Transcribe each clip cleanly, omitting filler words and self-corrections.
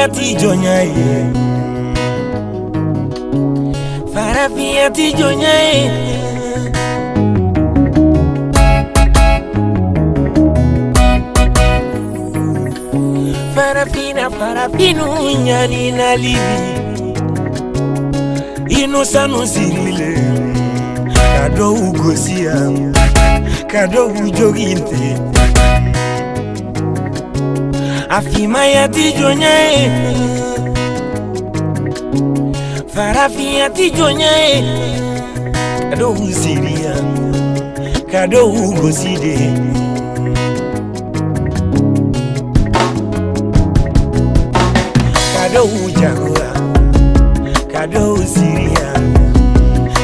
Mayati Jonyae Farafiati Jonyae Farafinu nyani na libi Inosanu sirile Kado ugosia Kado ujoginte Afimayati Jonyae Farafiati Jonyae Kado usiria Kado ugoside Kado ujagua Kado usiria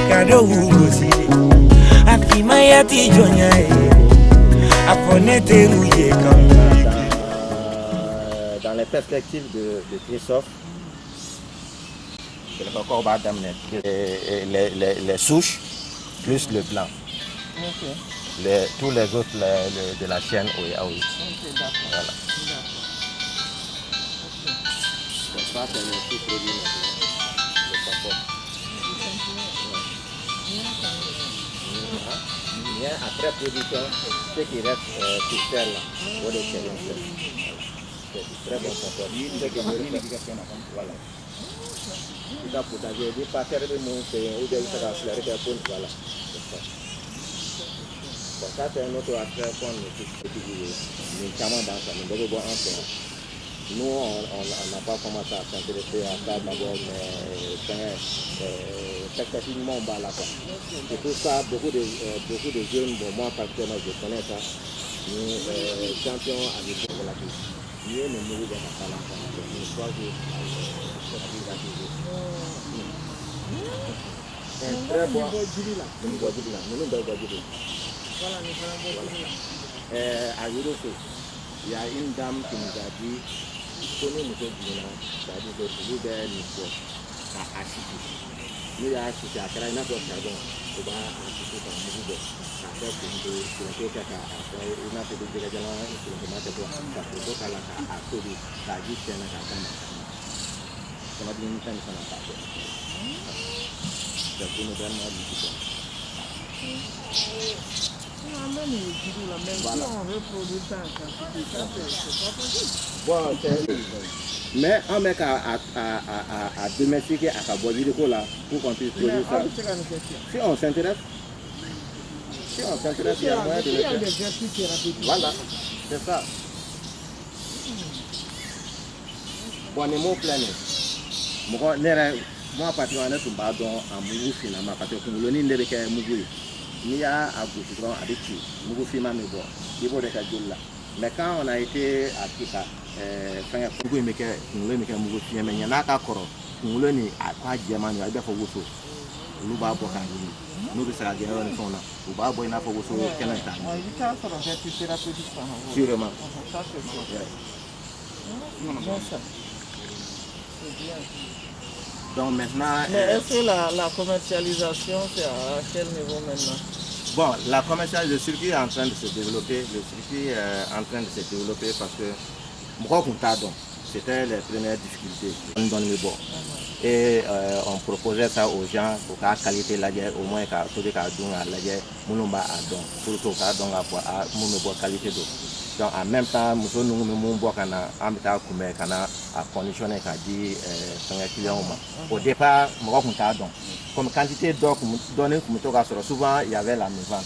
Kado ugoside Afimayati Jonyae Afonete rouye comme dans les perspectives de Christophe, c'est le record bas d'amener les souches plus le blanc. Okay. Tous les autres de la chaîne Oya. Okay, voilà. Okay. Ça, c'est le tout produit le confort. Après production, ce qui reste sur terre là, pour les challenges. C'est très bon confort. Voilà. Kita potager di pasar di Mungkin, udah bisa kasih pun voilà. Bon, ça c'est un autre aspect qu'on utilise. Mais comment dans ça, nous devons voir un peu. Nous, on n'a pas commencé à s'intéresser à ça d'abord, mais effectivement, on va là. C'est pour ça, beaucoup de jeunes, bon, moi particulièrement, je connais ça. Nous, champions avec la vie. Nous, nous mourons dans la salle. Nous, trois jours, très bon. À Europe, il y a une dame qui nous a dit connaît nous c'est-à-dire que vous devez nous à assister. Nous y a assisté à Karaïna de Chardon, on va assister à Moudou. Ça fait que nous sommes après une affaire de dégâts là, nous sommes à tête ça peut donc à la à Tobi, ça dit que na kama. Ça m'a dit une temps ça n'a pas fait. C'est pour nous vraiment difficile. Bon, mais un mec a domestiqué à sa boîte de là pour qu'on puisse produire ça. Si on s'intéresse, il y a moyen de le faire. Voilà, c'est ça. Bon, les mots pleins. Moi, particulièrement, je suis pas dans un mouvement finalement parce que nous l'avons dit que mouvement. Ni a abouti avec qui nous filmons mais bon il faut déjà dire là mais quand on a été à Kika faire nous mais que nous le mais que nous filmer mais il y en a qu'à corps nous le ni à quoi diamant il va faire woso nous va boire nous que ça gagne on son là nous va boire na woso quel temps il ça ça va être thérapeutique sûrement ça c'est ça c'est bien. Donc maintenant... Mais est-ce que la commercialisation, c'est à quel niveau maintenant? Bon, la commercialisation, le circuit est en train de se développer. Le circuit est en train de se développer parce que c'était les premières difficultés. On donne le bord. Et on proposait ça aux gens pour la qualité la au moins qu'à tout cas à la moulumba à don pour tout cas donc à moulumba qualité d'eau. Donc en même temps nous nous bois kana amita kume kana à conditionner qu'a dit client au départ moi donc comme quantité d'eau donnée comme tout cas souvent il y avait la maison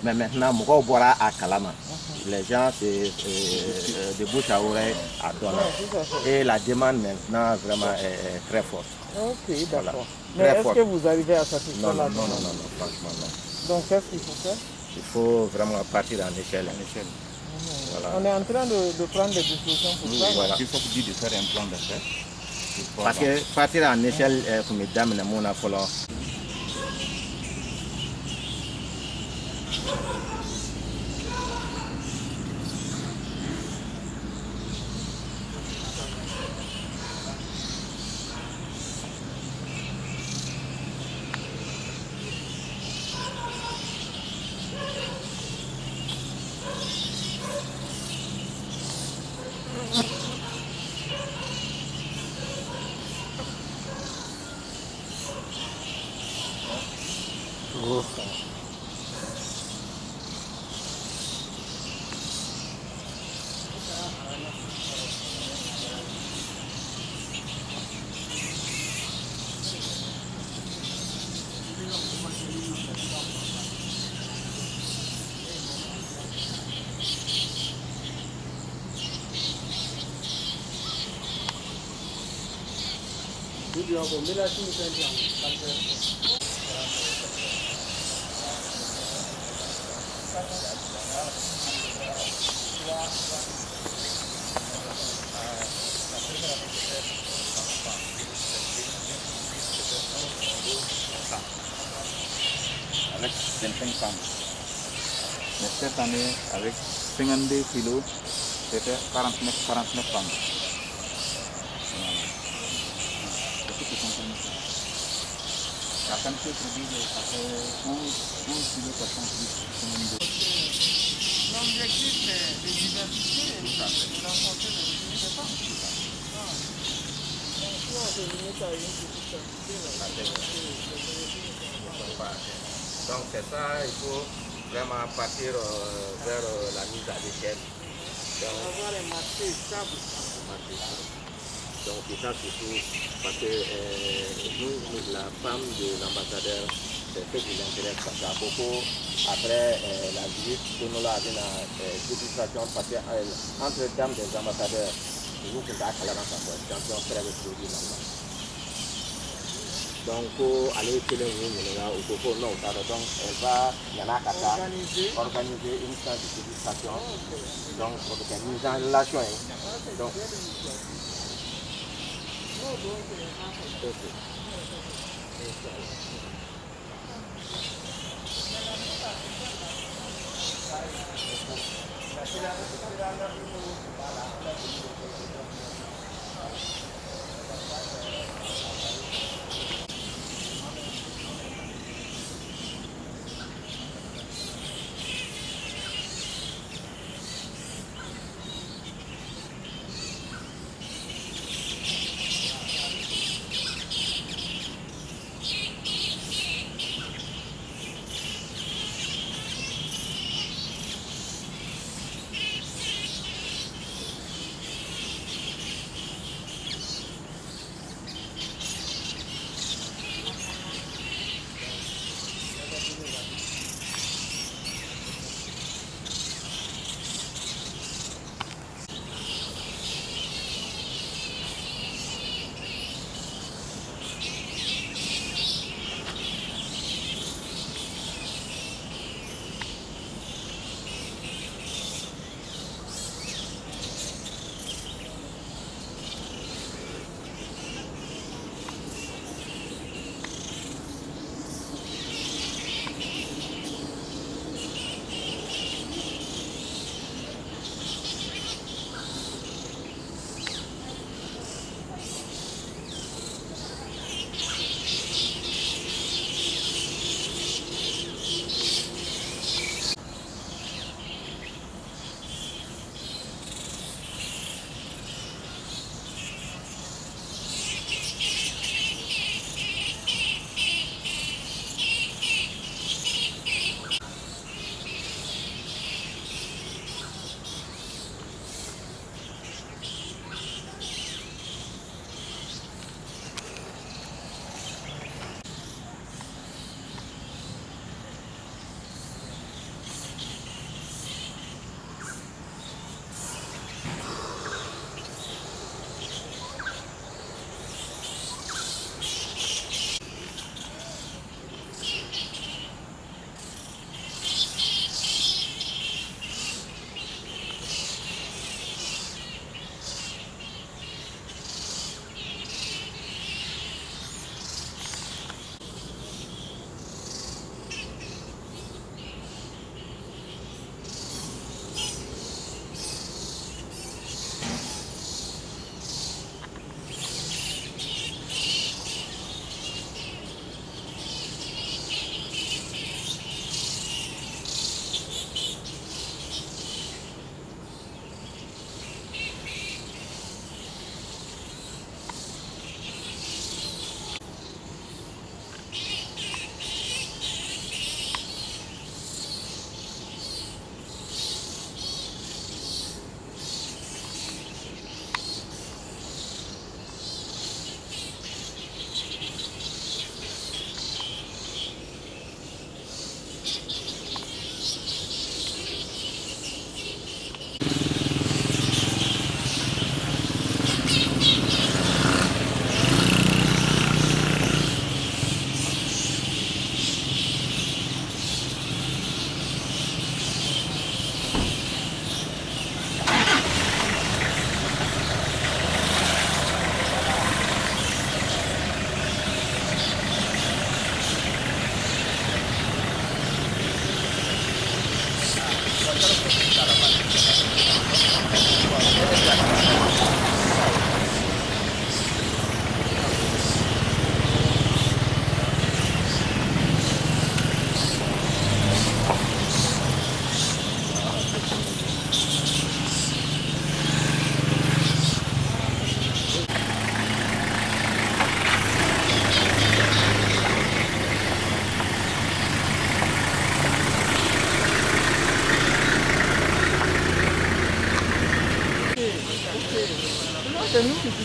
mais maintenant moi boira à Kalama les gens c'est de bouche à oreille à donner et la demande maintenant vraiment est très forte. Ok, d'accord. Mais est-ce que vous arrivez à satisfaire la demande? Non, franchement non. Donc qu'est-ce qu'il faut faire? Il faut vraiment partir en échelle. Voilà. On est en train de prendre des dispositions pour ça. Voilà. Il faut dire de faire un plan d'affaires. Parce que partir en échelle, comme mesdames, on a fallu. nouveau. Avec 25 femmes. Mais cette année, avec 52 kilos, c'était 49 femmes. La quantité produite, ça fait 11 kilos par cent plus. L'objectif, c'est de diversifier et de renforcer les revenus des femmes. Si on se limite à une petite quantité, donc c'est ça, il faut vraiment partir vers la mise à l'échelle. avoir un marché stable. Donc c'est ça surtout parce que nous, la femme de l'ambassadeur, c'est ce qui l'intéresse parce qu'il y a beaucoup après la visite que nous avons dans l'administration parce qu'entre dames des ambassadeurs, nous qui avons la champion très produit là. Donc pour aller chez les gens, au Coco, non, donc elle va, il y en a qu'à organiser une séance de dégustation, donc pour une mise en relation. Donc,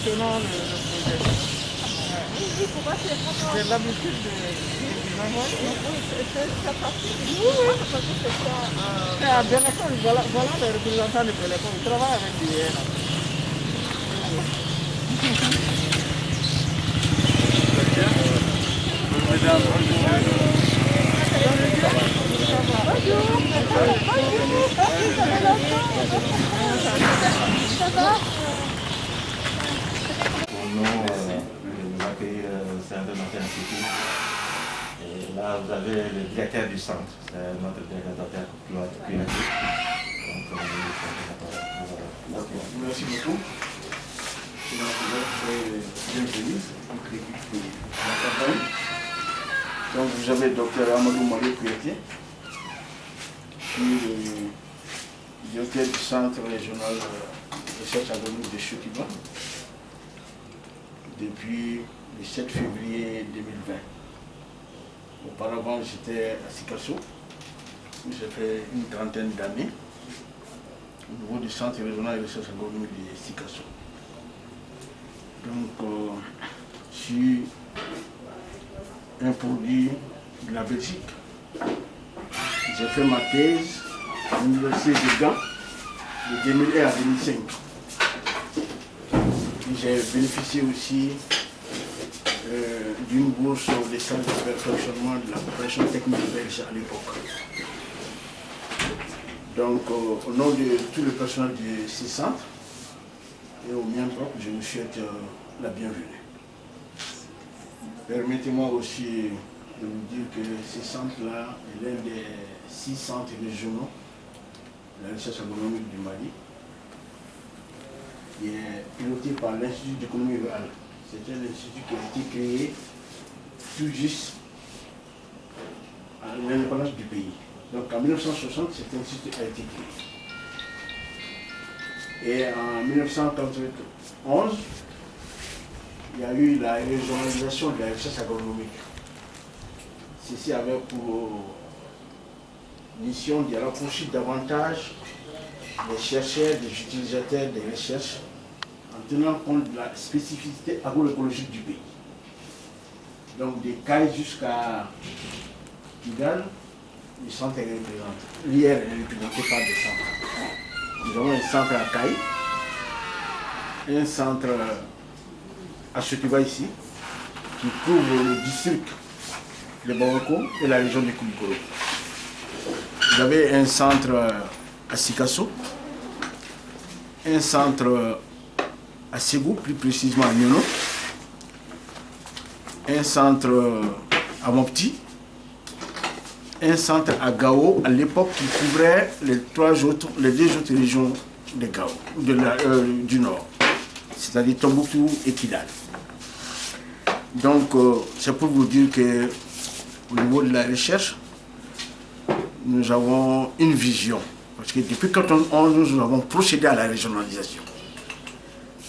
soutenant le projet. J'ai l'habitude de... C'est à Benetton, voilà les représentants de Benetton, ils travaillent avec l'IR. Pour nous, nous accueillir au sein de notre institut. Et là, vous avez le directeur du centre, c'est notre directeur Claude Pinati. Merci beaucoup. Bienvenue toute l'équipe de la campagne. Donc vous avez le docteur Amadou Marie Kouyaté, qui est le directeur du centre régional de recherche agronomique de Chotiba depuis le 7 février 2020. Auparavant, j'étais à Sikasso, où j'ai fait une trentaine d'années au niveau du centre régional de recherche agronomique de Sikasso. Donc, je suis un produit de la Belgique. J'ai fait ma thèse à l'université de Gand de 2001 à 2005. J'ai bénéficié aussi d'une bourse des centres de perfectionnement de la coopération technique belge à l'époque. Donc, au nom de tout le personnel de ces centres et au mien propre, je vous souhaite la bienvenue. Permettez-moi aussi de vous dire que ce centre-là est l'un des 6 centres régionaux de la recherche agronomique du Mali, qui est piloté par l'Institut d'économie rurale. C'est un institut qui a été créé tout juste à l'indépendance du pays. Donc en 1960, cet institut a été créé. Et en 1991, il y a eu la régionalisation de la recherche agronomique. Ceci avait pour mission de rapprocher davantage les chercheurs, des utilisateurs des recherches, en tenant compte de la spécificité agroécologique du pays. Donc des Cailles jusqu'à Kigali, le centre est représenté. L'IR est représenté par des centres. Nous avons un centre à Caille, un centre à Chotiba ici, qui couvre le district de Bamako et la région de Koulikoro. Vous avez un centre à Sikasso, un centre à Ségou, plus précisément à Nyono, un centre à Mopti, un centre à Gao, à l'époque qui couvrait les deux autres régions de Gao, du nord, c'est-à-dire Tombouctou et Kidal. Donc, c'est pour vous dire qu'au niveau de la recherche, nous avons une vision. Parce que depuis 1991, nous avons procédé à la régionalisation.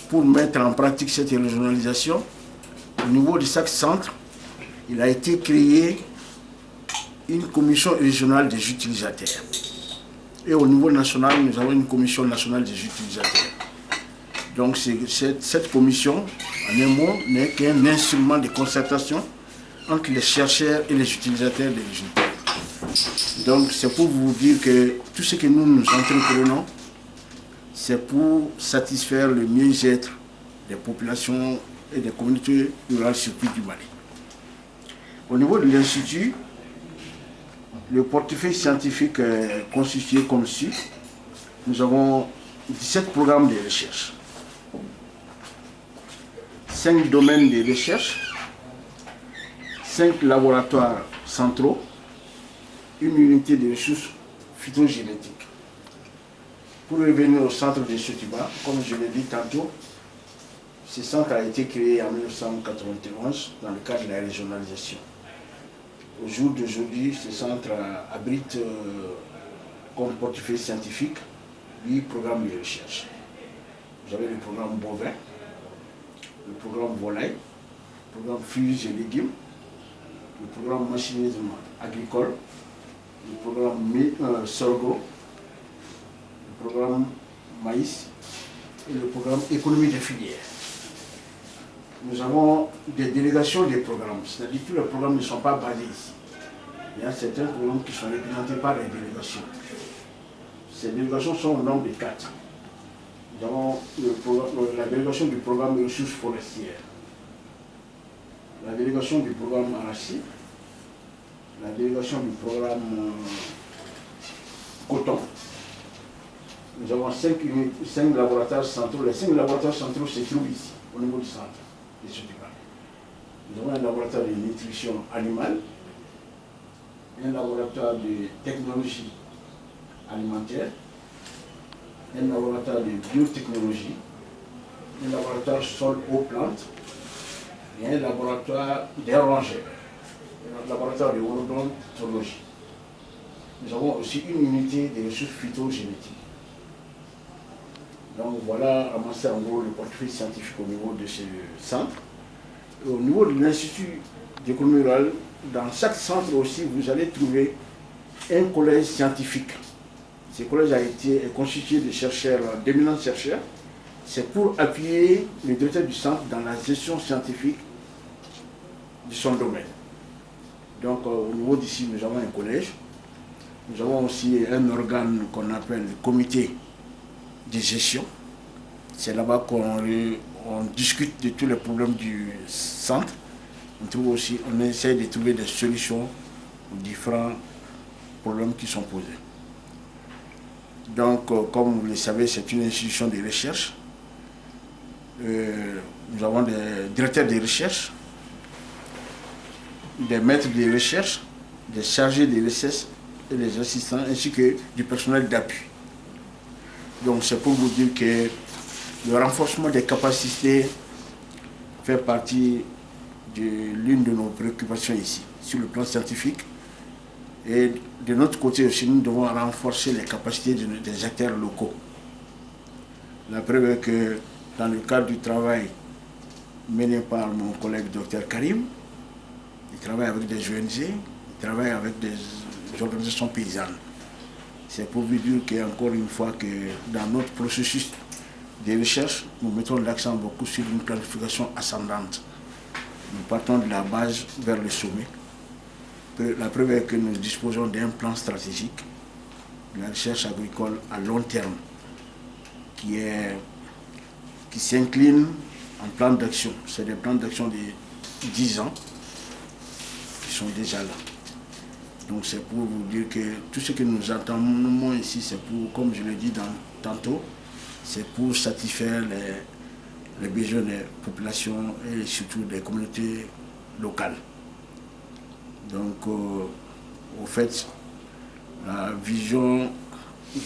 Pour mettre en pratique cette régionalisation, au niveau de chaque centre, il a été créé une commission régionale des utilisateurs. Et au niveau national, nous avons une commission nationale des utilisateurs. Donc cette commission, en un mot, n'est qu'un instrument de concertation entre les chercheurs et les utilisateurs des résultats. Donc c'est pour vous dire que tout ce que nous entreprenons, c'est pour satisfaire le mieux-être des populations et des communautés rurales surtout du Mali. Au niveau de l'Institut, le portefeuille scientifique est constitué comme suit. Nous avons 17 programmes de recherche, 5 domaines de recherche, 5 laboratoires centraux, une unité de ressources phytogénétiques. Pour revenir au centre de Chotiba, comme je l'ai dit tantôt, ce centre a été créé en 1991 dans le cadre de la régionalisation. Au jour d'aujourd'hui, ce centre abrite comme portefeuille scientifique 8 programmes de recherche. Vous avez le programme bovin, le programme volaille, le programme fruits et légumes, le programme machinisme agricole, le programme sorgho, le programme maïs et le programme économie de filière. nous avons des délégations des programmes, c'est-à-dire que tous les programmes ne sont pas basés ici. Il y a certains programmes qui sont représentés par les délégations. Ces délégations sont au nombre de 4. Nous avons la délégation du programme ressources forestières, la délégation du programme arachide, la délégation du programme coton. Nous avons 5 laboratoires centraux. Les 5 laboratoires centraux se trouvent ici, au niveau du centre de ce débat. Nous avons un laboratoire de nutrition animale, un laboratoire de technologie alimentaire, un laboratoire de biotechnologie, un laboratoire sol aux plantes et un laboratoire des rongeurs, un laboratoire de odontologie. Nous avons aussi une unité de ressources phytogénétiques. Donc voilà, amassé en gros le portefeuille scientifique au niveau de ce centre. Et au niveau de l'Institut d'économie rurale, dans chaque centre aussi, vous allez trouver un collège scientifique. Ce collège est constitué de chercheurs, d'éminents chercheurs. C'est pour appuyer le directeur du centre dans la gestion scientifique de son domaine. Donc au niveau d'ici, nous avons un collège. Nous avons aussi un organe qu'on appelle le comité de gestion. C'est là-bas qu'on discute de tous les problèmes du centre. On essaie de trouver des solutions aux différents problèmes qui sont posés. Donc, comme vous le savez, c'est une institution de recherche. Nous avons des directeurs de recherche, des maîtres de recherche, des chargés de recherche et des assistants, ainsi que du personnel d'appui. Donc, c'est pour vous dire que le renforcement des capacités fait partie de l'une de nos préoccupations ici, sur le plan scientifique. Et de notre côté aussi, nous devons renforcer les capacités des acteurs locaux. La preuve est que dans le cadre du travail mené par mon collègue Dr Karim, il travaille avec des ONG, il travaille avec des organisations paysannes. C'est pour vous dire qu'encore une fois que dans notre processus de recherche, nous mettons l'accent beaucoup sur une planification ascendante. Nous partons de la base vers le sommet. La preuve est que nous disposons d'un plan stratégique de la recherche agricole à long terme qui s'incline en plan d'action. C'est des plans d'action de 10 ans qui sont déjà là. Donc c'est pour vous dire que tout ce que nous entendons ici, c'est pour, comme je l'ai dit tantôt, c'est pour satisfaire les besoins des populations et surtout des communautés locales. Donc, au fait, la vision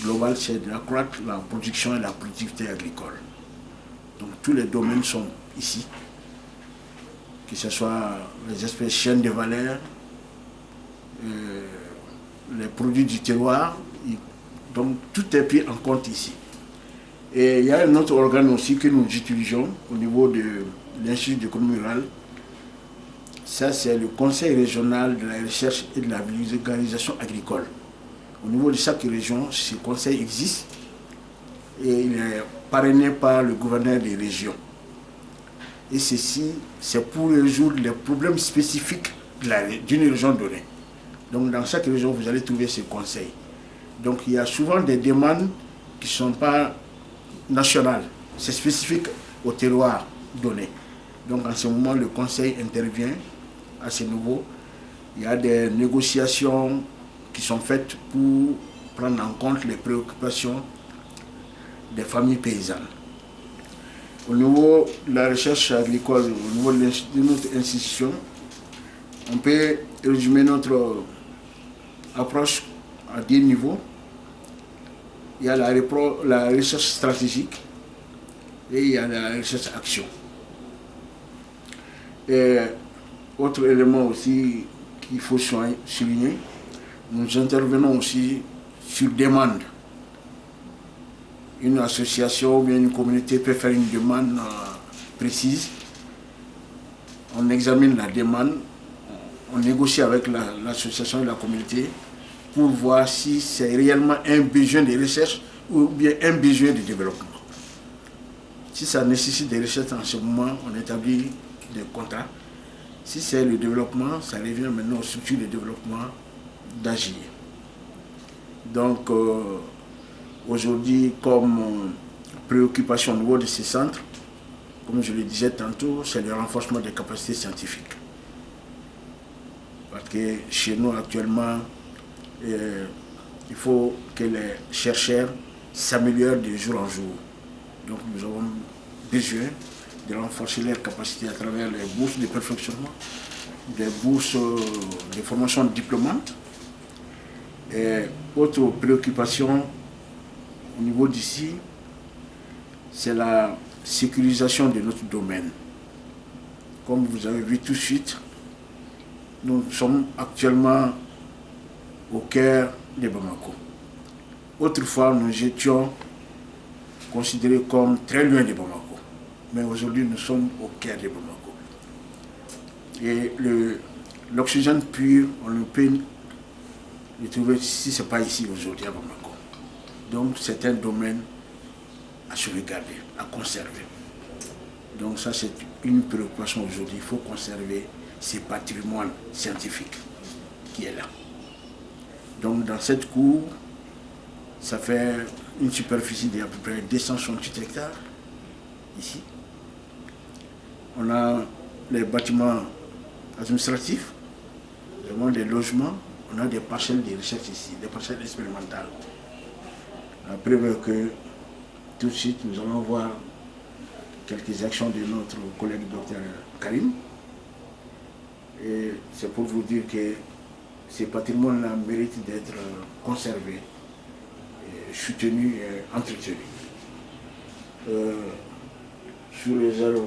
globale, c'est d'accroître la production et la productivité agricole. Donc, tous les domaines sont ici, que ce soit les espèces chaînes de valeur, les produits du terroir, donc tout est pris en compte ici. Et il y a un autre organe aussi que nous utilisons au niveau de l'Institut d'économie rurale. Ça, c'est le Conseil régional de la recherche et de la vulgarisation agricole. Au niveau de chaque région, ce conseil existe et il est parrainé par le gouverneur des régions. Et ceci, c'est pour résoudre les problèmes spécifiques d'une région donnée. Donc, dans chaque région, vous allez trouver ce conseil. Donc, il y a souvent des demandes qui ne sont pas nationales. C'est spécifique au terroir donné. Donc, en ce moment, le conseil intervient à ce niveau. Il y a des négociations qui sont faites pour prendre en compte les préoccupations des familles paysannes. Au niveau de la recherche agricole, au niveau de notre institution, on peut résumer notre approche à 10 niveaux. Il y a la recherche stratégique et il y a la recherche action. Et autre élément aussi qu'il faut souligner, nous intervenons aussi sur demande. Une association ou bien une communauté peut faire une demande précise. On examine la demande, on négocie avec l'association et la communauté pour voir si c'est réellement un besoin de recherche ou bien un besoin de développement. Si ça nécessite des recherches en ce moment, on établit des contrats. Si c'est le développement, ça revient maintenant aux structures de développement d'agir. Donc, aujourd'hui, comme préoccupation au niveau de ces centres, comme je le disais tantôt, c'est le renforcement des capacités scientifiques. Parce que chez nous, actuellement, il faut que les chercheurs s'améliorent de jour en jour. Donc, nous avons besoin de renforcer leurs capacités à travers les bourses de perfectionnement, des bourses de formation diplômante. Et autre préoccupation au niveau d'ici, c'est la sécurisation de notre domaine. Comme vous avez vu tout de suite, nous sommes actuellement au cœur de Bamako. Autrefois, nous étions considérés comme très loin de Bamako. Mais aujourd'hui, nous sommes au cœur de Bamako. Et l'oxygène pur, on ne peut le trouver si ce n'est pas ici aujourd'hui à Bamako. Donc, c'est un domaine à sauvegarder, à conserver. Donc, ça, c'est une préoccupation aujourd'hui. Il faut conserver ce patrimoine scientifique qui est là. Donc, dans cette cour, ça fait une superficie d'à peu près 268 hectares, ici. On a les bâtiments administratifs, nous avons des logements, on a des parcelles de recherche ici, des parcelles expérimentales. La preuve est que tout de suite, nous allons voir quelques actions de notre collègue Dr Karim. Et c'est pour vous dire que ces patrimoines-là méritent d'être conservés, soutenus et entretenus. Sous réserve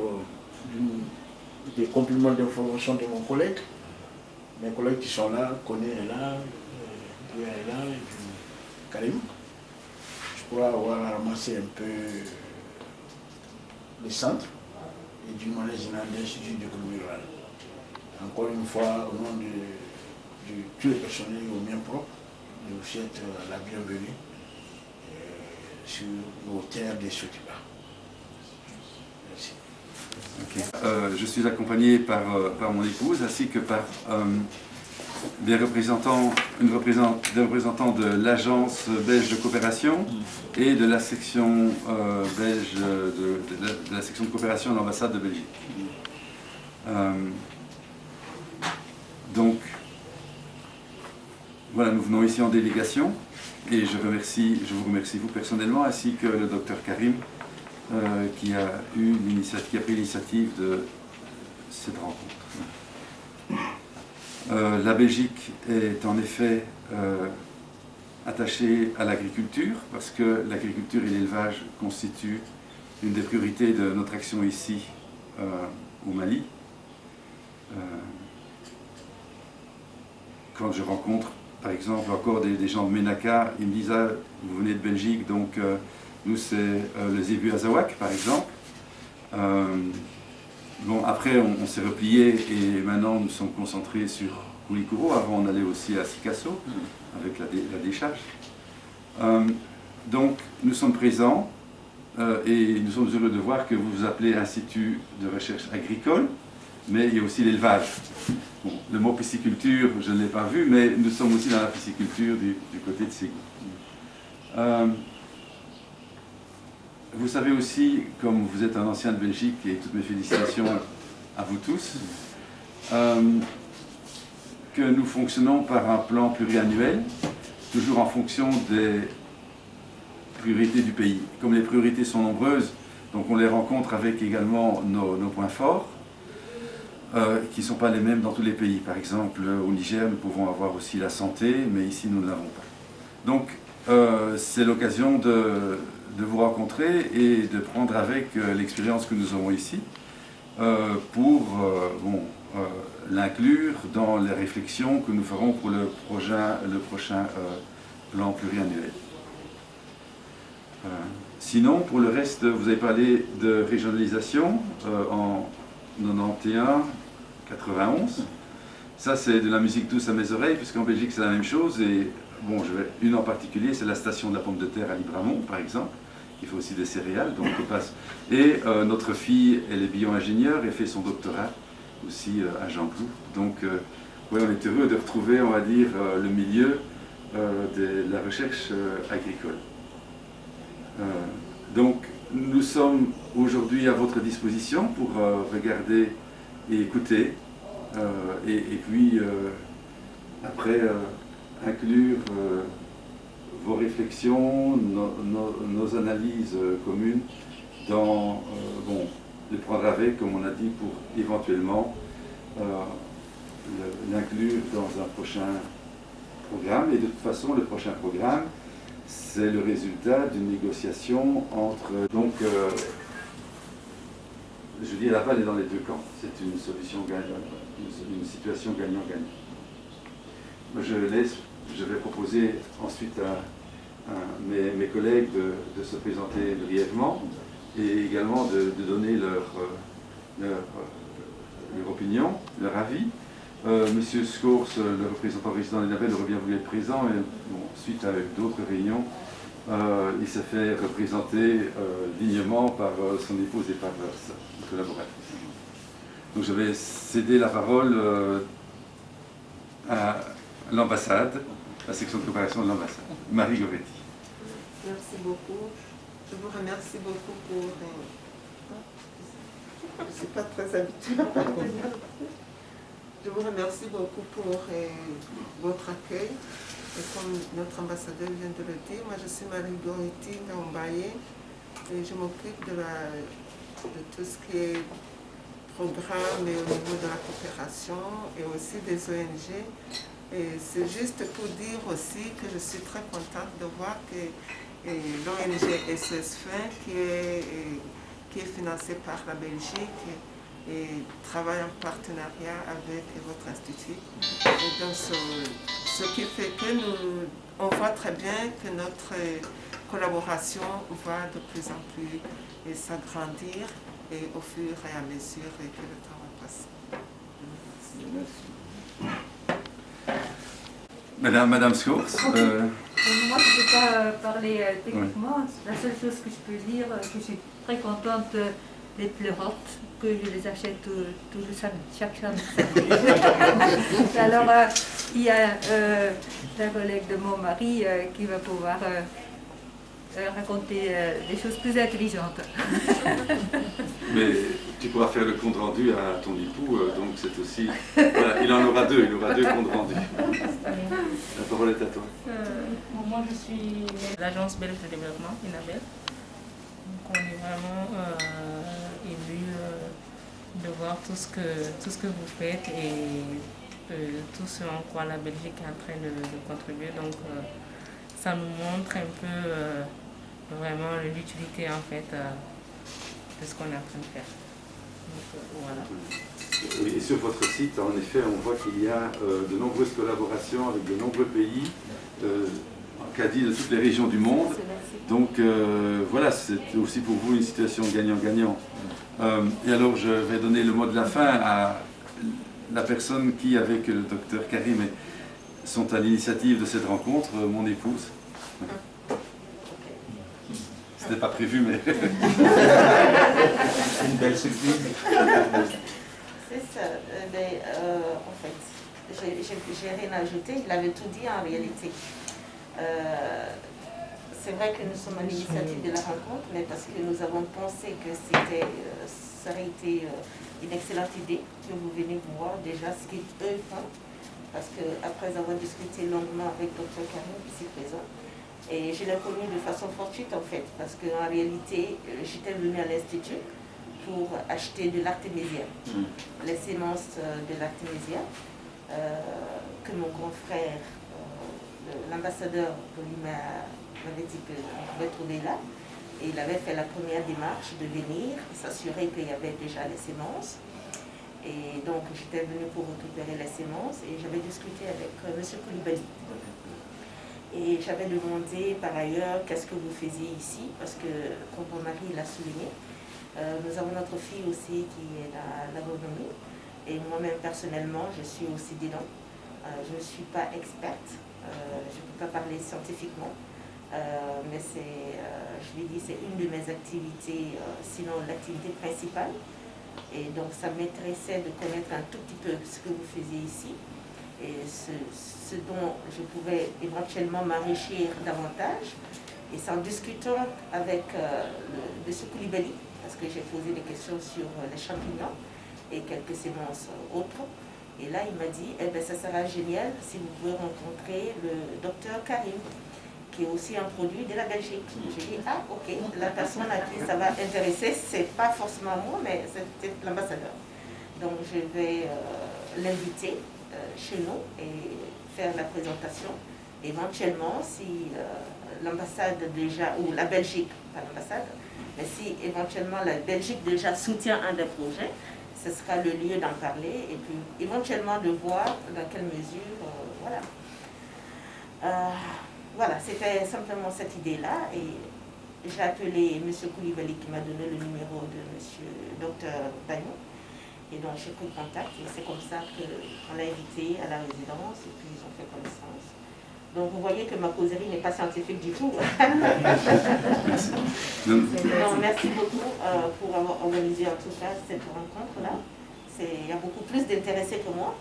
des compléments d'information de mon collègue, mes collègues qui sont là, Koné est là, Douya est là, et puis Karim. Je pourrais avoir ramassé un peu les centres et du manège général de l'Institut d'économie rurale. Encore une fois, au nom de tous les personnels au mien propre, je vous souhaite la bienvenue sur nos terres de Sotiba. Merci. Okay. Je suis accompagné par mon épouse ainsi que par des représentants de l'agence belge de coopération et de la section belge de la section de coopération de l'ambassade de Belgique. Donc voilà, nous venons ici en délégation et je vous remercie vous personnellement ainsi que le docteur Karim qui a pris l'initiative de cette rencontre. La Belgique est en effet attachée à l'agriculture parce que l'agriculture et l'élevage constituent une des priorités de notre action ici au Mali. Quand je rencontre par exemple encore des gens de Ménaka, ils me disent ah, vous venez de Belgique, donc nous c'est le Zébu Azawak par exemple. Bon, après on s'est replié et maintenant nous sommes concentrés sur Koulikoro. Avant on allait aussi à Sikasso avec la décharge. Donc nous sommes présents et nous sommes heureux de voir que vous vous appelez Institut de recherche agricole, mais il y a aussi l'élevage. Bon, le mot pisciculture, je ne l'ai pas vu, mais nous sommes aussi dans la pisciculture du côté de Ségou. Vous savez aussi, comme vous êtes un ancien de Belgique, et toutes mes félicitations à vous tous, que nous fonctionnons par un plan pluriannuel, toujours en fonction des priorités du pays. Comme les priorités sont nombreuses, donc on les rencontre avec également nos points forts, qui ne sont pas les mêmes dans tous les pays. Par exemple, au Niger, nous pouvons avoir aussi la santé, mais ici, nous ne l'avons pas. Donc, c'est l'occasion de vous rencontrer et de prendre avec l'expérience que nous aurons ici pour l'inclure dans les réflexions que nous ferons pour le prochain plan pluriannuel. Sinon, pour le reste, vous avez parlé de régionalisation en 91, 91. Ça, c'est de la musique douce à mes oreilles, puisqu'en Belgique, c'est la même chose. Et bon, une en particulier, c'est la station de la pomme de terre à Libramont, par exemple, il faut aussi des céréales, donc on passe. Et notre fille, elle est bio-ingénieure et fait son doctorat aussi à Jean-Cloud. Donc ouais, on est heureux de retrouver, on va dire, le milieu de la recherche agricole. Donc nous sommes aujourd'hui à votre disposition pour regarder et écouter, et puis après inclure vos réflexions, nos analyses communes dans, bon, les prendre avec, comme on a dit, pour éventuellement l'inclure dans un prochain programme. Et de toute façon, le prochain programme, c'est le résultat d'une négociation entre... Donc, je dis, la balle est dans les deux camps. C'est une solution une situation gagnant-gagnant. Je vais proposer ensuite à mes collègues de se présenter brièvement et également de donner leur opinion, leur avis. Monsieur Scors, le représentant résident d'Inabel, aurait bien voulu être présent, mais bon, suite à d'autres réunions, il s'est fait représenter dignement par son épouse et par sa collaboratrice. Donc je vais céder la parole à l'ambassade, la section de coopération de l'ambassade. Marie Goretti. Merci beaucoup. Je vous remercie beaucoup pour... Je ne suis pas très habituée à parler. Je vous remercie beaucoup pour votre accueil. Et comme notre ambassadeur vient de le dire, moi je suis Marie Goretti d'Ambaye et je m'occupe de tout ce qui est programme et au niveau de la coopération et aussi des ONG. Et c'est juste pour dire aussi que je suis très contente de voir que l'ONG SOS-Fin, qui est financée par la Belgique, et travaille en partenariat avec votre institut. Et donc, ce qui fait que on voit très bien que notre collaboration va de plus en plus s'agrandir et au fur et à mesure que le temps va passer. Merci. Madame Scors. Moi, je ne peux pas parler techniquement. Oui. La seule chose que je peux dire, que je suis très contente des pleurotes, que je les achète tout le samedi, chaque samedi. Alors, il y a la collègue de mon mari qui va pouvoir raconter des choses plus intelligentes. Mais tu pourras faire le compte rendu à ton époux, donc c'est aussi... Voilà, il en aura deux, comptes rendus. La parole est à toi. Moi, je suis l'agence belge de développement, Inabel. Donc, on est vraiment ému de voir tout ce que vous faites et tout ce en quoi la Belgique est en train de contribuer. Donc, ça nous montre un peu vraiment l'utilité en fait de ce qu'on est en train de faire. Donc, voilà. Oui, et sur votre site, en effet, on voit qu'il y a de nombreuses collaborations avec de nombreux pays, quasi de toutes les régions du monde. Donc voilà, c'est aussi pour vous une situation gagnant-gagnant. Et alors je vais donner le mot de la fin à la personne qui, avec le docteur Karim, sont à l'initiative de cette rencontre, mon épouse. C'était pas prévu, mais... C'est une belle surprise. C'est ça. En fait, j'ai rien ajouté. Il avait tout dit en réalité. C'est vrai que nous sommes à l'initiative de la rencontre, mais parce que nous avons pensé que ça aurait été une excellente idée que vous venez voir déjà ce qu'eux font. Parce qu'après avoir discuté longuement avec Dr Karim, ici présent, et je l'ai connu de façon fortuite en fait, parce qu'en réalité, j'étais venue à l'Institut pour acheter de l'artémisia, les semences de l'artémisia, que mon grand frère, l'ambassadeur m'avait dit qu'on pouvait trouver là. Et il avait fait la première démarche de venir, s'assurer qu'il y avait déjà les semences. Et donc j'étais venue pour récupérer les semences et j'avais discuté avec M. Koulibaly. Et j'avais demandé par ailleurs qu'est-ce que vous faisiez ici, parce que comme mon mari l'a souligné, nous avons notre fille aussi qui est dans l'agronomie. Et moi-même personnellement, je suis aussi dedans. Je ne suis pas experte, je ne peux pas parler scientifiquement, Mais je lui ai dit, c'est une de mes activités, sinon l'activité principale. Et donc ça m'intéressait de connaître un tout petit peu ce que vous faisiez ici et ce dont je pouvais éventuellement m'enrichir davantage. Et c'est en discutant avec M. Koulibaly, parce que j'ai posé des questions sur les champignons et quelques semences autres. Et là, il m'a dit, eh bien, ça sera génial si vous pouvez rencontrer le docteur Karim, qui est aussi un produit de la Belgique. J'ai dit, ah ok, la personne à qui ça va intéresser, c'est pas forcément moi, mais c'est l'ambassadeur. Donc je vais l'inviter chez nous et faire la présentation. Éventuellement, si l'ambassade déjà, ou la Belgique, pas l'ambassade, mais si éventuellement la Belgique déjà soutient un des projets, ce sera le lieu d'en parler et puis éventuellement de voir dans quelle mesure, voilà. Voilà, c'était simplement cette idée-là et j'ai appelé M. Koulibaly qui m'a donné le numéro de M. Dr Dagnon et donc j'ai pris contact et c'est comme ça qu'on l'a invité à la résidence et puis ils ont fait connaissance. Donc vous voyez que ma causerie n'est pas scientifique du tout. Donc, merci beaucoup pour avoir organisé en tout cas cette rencontre-là. Il y a beaucoup plus d'intéressés que moi.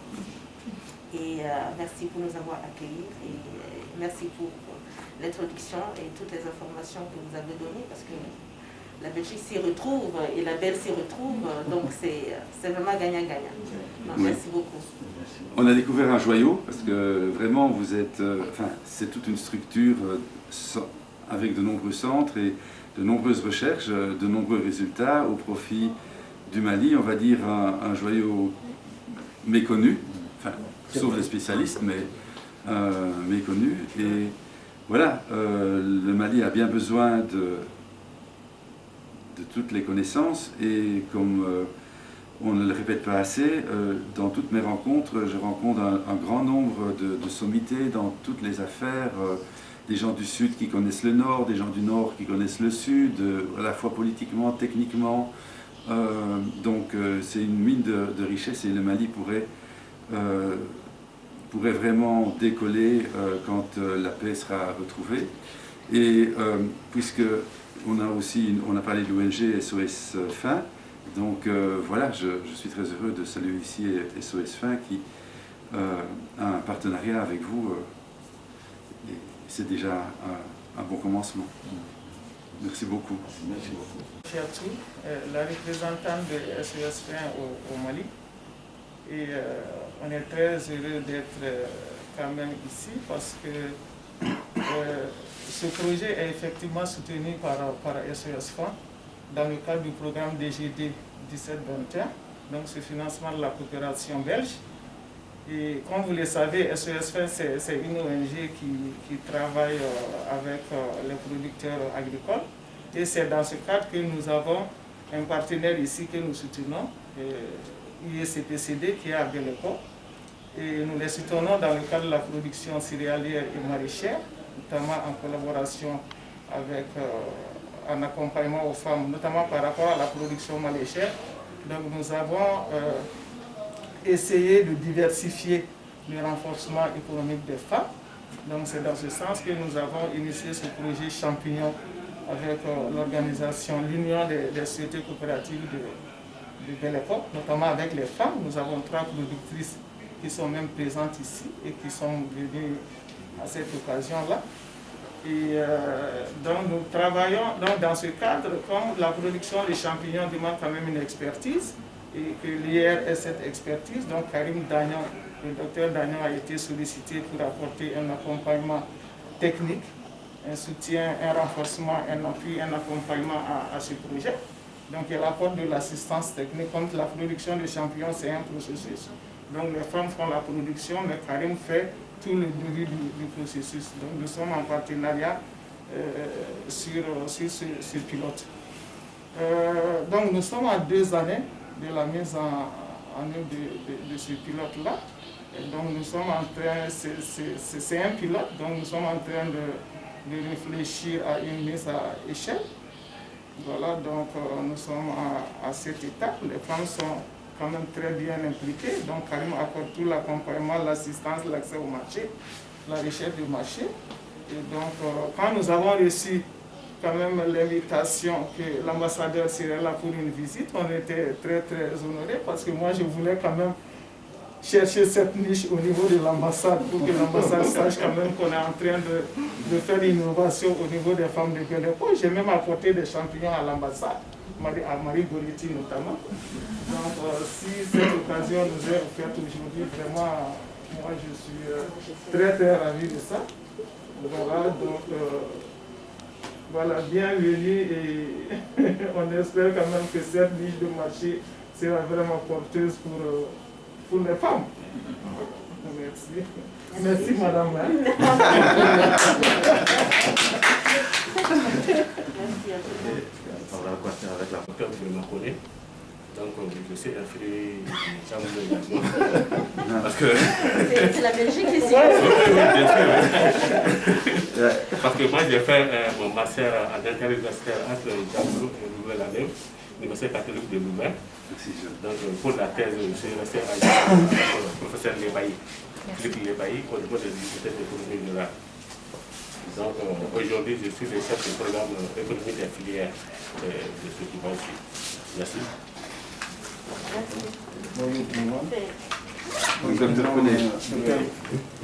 Et merci pour nous avoir accueillis et merci pour l'introduction et toutes les informations que vous avez données parce que la Belgique s'y retrouve et la Belle s'y retrouve, donc c'est vraiment gagnant-gagnant. Merci beaucoup. On a découvert un joyau parce que vraiment vous êtes, c'est toute une structure avec de nombreux centres et de nombreuses recherches, de nombreux résultats au profit du Mali, on va dire un joyau méconnu, sauf les spécialistes, mais méconnu. Et voilà, le Mali a bien besoin de toutes les connaissances et comme on ne le répète pas assez, dans toutes mes rencontres, je rencontre un grand nombre de sommités dans toutes les affaires, des gens du Sud qui connaissent le Nord, des gens du Nord qui connaissent le Sud, à la fois politiquement, techniquement. Donc c'est une mine de richesse et le Mali pourrait vraiment décoller quand la paix sera retrouvée. Et puisque on a parlé de l'ONG SOS Faim, donc voilà, je suis très heureux de saluer ici SOS Faim qui a un partenariat avec vous. Et c'est déjà un bon commencement. Merci beaucoup. Merci beaucoup. Fiatou, la représentante de SOS Faim au Mali. Et on est très heureux d'être quand même ici parce que ce projet est effectivement soutenu par SOS Faim dans le cadre du programme DGD 1721, donc ce financement de la coopération belge. Et comme vous le savez, SOS Faim, c'est une ONG qui travaille avec les producteurs agricoles. Et c'est dans ce cadre que nous avons un partenaire ici que nous soutenons, IECPCD, qui est à Beleco. Et nous les soutenons dans le cadre de la production céréalière et maraîchère, notamment en collaboration avec un accompagnement aux femmes, notamment par rapport à la production maraîchère. Donc nous avons essayé de diversifier le renforcement économique des femmes. Donc c'est dans ce sens que nous avons initié ce projet champignon avec l'organisation, l'Union des sociétés coopératives de Beleco, notamment avec les femmes. Nous avons 3 productrices qui sont même présentes ici et qui sont venues à cette occasion-là. Et donc nous travaillons dans ce cadre, comme la production des champignons demande quand même une expertise, et que l'IR est cette expertise, donc Karim Dagnon, le docteur Dagnon a été sollicité pour apporter un accompagnement technique, un soutien, un renforcement, un appui, un accompagnement à ce projet. Donc il apporte de l'assistance technique, comme la production de champignons, c'est un processus. Donc les femmes font la production, mais Karim fait tout le début du processus. Donc nous sommes en partenariat sur ce pilote. Donc nous sommes à 2 années de la mise en œuvre de ce pilote-là. Donc nous sommes en train, c'est un pilote, donc nous sommes en train de réfléchir à une mise à échelle. Voilà, donc nous sommes à cette étape. Les femmes sont quand même très bien impliquées. Donc Karim apporte tout l'accompagnement, l'assistance, l'accès au marché, la recherche du marché. Et donc, quand nous avons reçu quand même l'invitation que l'ambassadeur serait là pour une visite, on était très très honorés parce que moi je voulais quand même chercher cette niche au niveau de l'ambassade pour que l'ambassade sache quand même qu'on est en train de faire l'innovation au niveau des femmes de Belle Époque. J'ai même apporté des champignons à l'ambassade, à Marie Goretti notamment. Donc si cette occasion nous est offerte aujourd'hui, vraiment, moi je suis très très ravi de ça. Voilà, donc voilà, bienvenue et on espère quand même que cette niche de marché sera vraiment porteuse pour les femmes. Merci. Merci madame. On va continuer avec la docteur de Macolé. Donc je sais influer parce que c'est la Belgique ici. Bien sûr. Parce que moi j'ai fait mon master en interuniversitaire entre Djamblou et Louvain-la-Neuve, l'université catholique de Louvain. Donc pour la thèse, je suis resté avec le professeur Lebaï, Philippe Lebaï, au niveau de l'université d'économie rurale. Donc aujourd'hui je suis le chef du programme économique des filières de ce qui va ici. Merci. Bonjour tout le monde.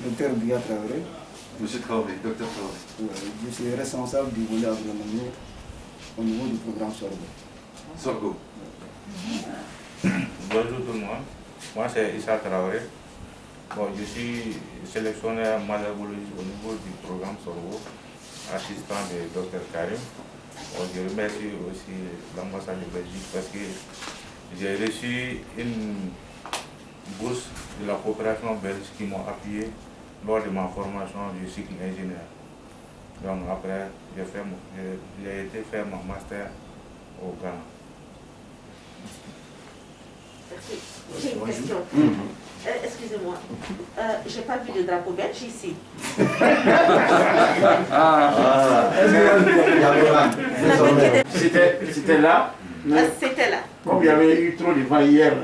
Docteur Bia Traoré. Monsieur Traoré, docteur Traoré. Je suis responsable du volet agronomie au niveau du programme Sorgo. Sorgo. Bonjour tout le monde. Moi c'est Issa Traoré. Bon, je suis sélectionneur malabologie au niveau du programme Sorgo, assistant de Dr Karim. Bon, je remercie aussi l'ambassade de Belgique parce que j'ai reçu une bourse de la coopération belge qui m'a appuyé lors de ma formation du cycle ingénieur. Donc après, j'ai été faire mon master au Ghana. Merci. J'ai une question. Excusez-moi, j'ai pas vu de drapeau belge ici. C'était là. C'était là. Comme il y avait eu trop de vent hier.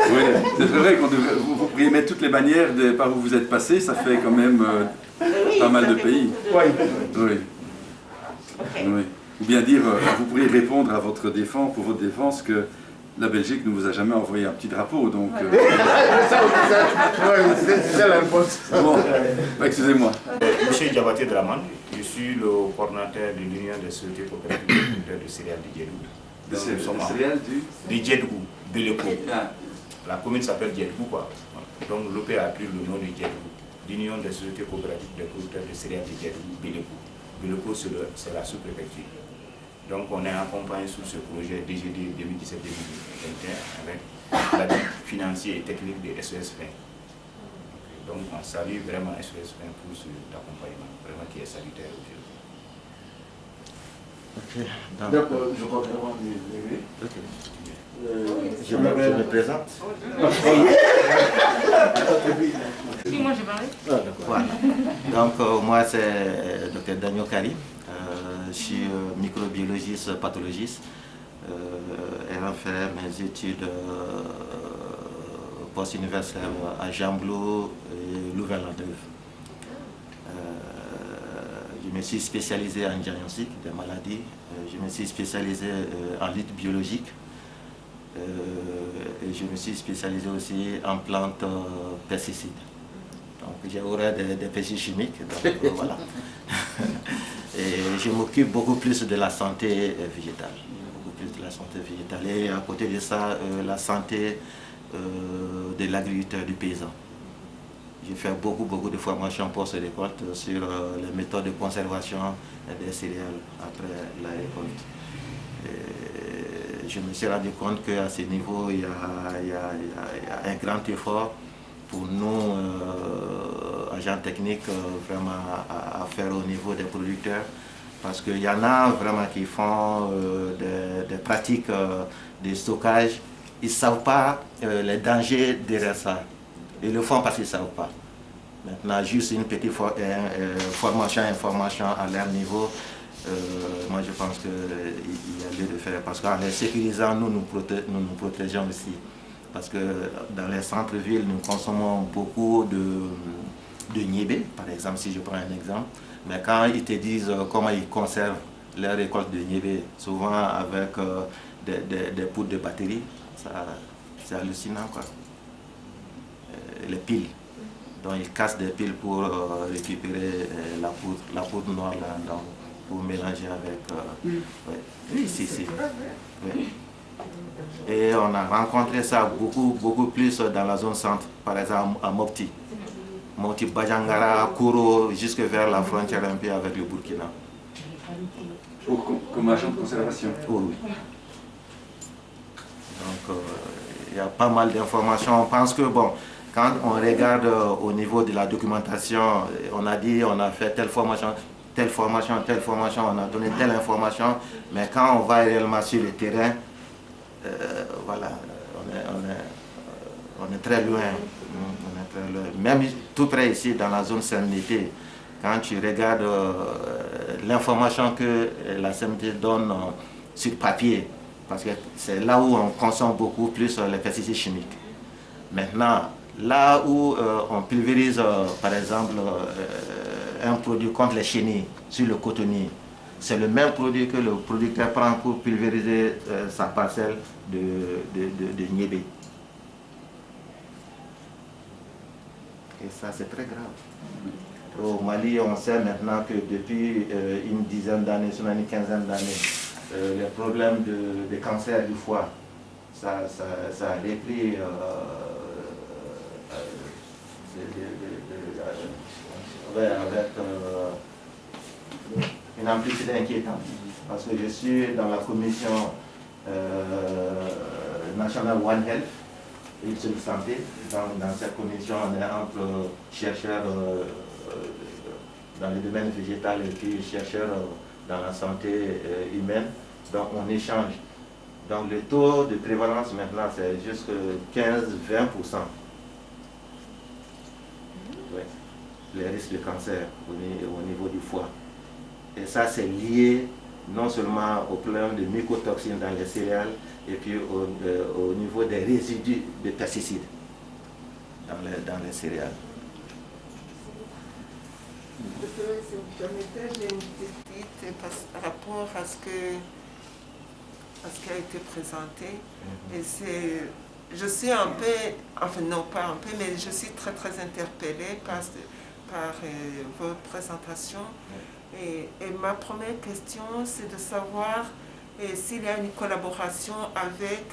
Oui, c'est vrai qu'on devrait, vous pourriez mettre toutes les bannières par où vous êtes passé, ça fait quand même pas mal de pays. Oui. Oui. Ou bien dire, vous pourriez répondre à votre défense, pour votre défense, que la Belgique ne vous a jamais envoyé un petit drapeau, donc... C'est ça la réponse. Bon, excusez-moi. Monsieur Diabaté Draman, je suis le coordinateur de l'Union des sociétés coopératives de céréales de Djedou. De céréales de Djedou, Beleco. La commune s'appelle Djedou, quoi. Donc l'OP a pris le nom de Djedou, l'Union des sociétés coopératives de producteurs de céréales de Djedou, Beleco. Beleco, c'est la sous-préfecture. Donc on est accompagné sur ce projet DGD 2017-2021 avec l'appui financier et technique de SES 20. Donc on salue vraiment SES 20 pour cet accompagnement, vraiment qui est salutaire aujourd'hui. Donc je crois vraiment je me présente. Oui, moi je parlais. Voilà. Donc moi c'est Dr Daniel Karim. Je suis microbiologiste, pathologiste, ayant fait mes études post-universitaires à Djamblou et Louvain-la-Neuve. Je me suis spécialisé en diagnostic des maladies, je me suis spécialisé en lutte biologique et je me suis spécialisé aussi en plantes pesticides. Donc j'ai horreur des pesticides chimiques, donc voilà. Et je m'occupe beaucoup plus de la santé végétale. Et à côté de ça, la santé de l'agriculteur, du paysan. J'ai fait beaucoup de formations post-récolte sur les méthodes de conservation des céréales après la récolte. Et je me suis rendu compte qu'à ce niveau, il y a un grand effort pour nous, agents techniques, vraiment à faire au niveau des producteurs, parce qu'il y en a vraiment qui font des pratiques de stockage, ils ne savent pas les dangers derrière ça. Ils le font parce qu'ils ne savent pas. Maintenant, juste une petite formation, information à leur niveau, moi je pense qu'il y a lieu de faire, parce qu'en les sécurisant, nous nous protégeons aussi. parce que dans les centres-villes, nous consommons beaucoup de niébé, par exemple, si je prends un exemple. Mais quand ils te disent comment ils conservent leur récolte de niébé, souvent avec des poudres de batterie, c'est hallucinant, quoi. Les piles. Donc ils cassent des piles pour récupérer la poudre noire là, donc, pour mélanger avec... ouais. Oui, si. Oui. Et on a rencontré ça beaucoup plus dans la zone centre, par exemple à Mopti. Mopti, Bajangara, Kouro, jusque vers la frontière un peu avec le Burkina. Comme agent de conservation. Oui. Donc il y a pas mal d'informations. On pense que, bon, quand on regarde au niveau de la documentation, on a dit on a fait telle formation, on a donné telle information, mais quand on va réellement sur le terrain, voilà, on est très loin. Même tout près ici, dans la zone CNDT, quand tu regardes l'information que la CNDT donne sur papier, parce que c'est là où on consomme beaucoup plus les pesticides chimiques. Maintenant, là où on pulvérise, par exemple, un produit contre les chenilles sur le cotonnier, c'est le même produit que le producteur prend pour pulvériser sa parcelle de niébé. Et ça, c'est très grave. Au Mali, on sait maintenant que depuis une dizaine d'années, sinon une quinzaine d'années, les problèmes de cancer du foie, ça a repris avec une amplitude inquiétante. Parce que je suis dans la commission nationale One Health et de santé. Dans cette commission, on est entre chercheurs dans le domaine végétal et puis chercheurs dans la santé humaine. Donc on échange. Donc le taux de prévalence maintenant, c'est jusqu'à 15-20%. Ouais. Les risques de cancer au niveau du foie. Et ça, c'est lié non seulement au problème de mycotoxines dans les céréales, et puis au niveau des résidus de pesticides dans les céréales. J'ai une petite par rapport à ce qui a été présenté. Et je suis un peu, enfin non pas un peu, mais je suis très interpellée par vos présentations. Et ma première question, c'est de savoir s'il y a une collaboration avec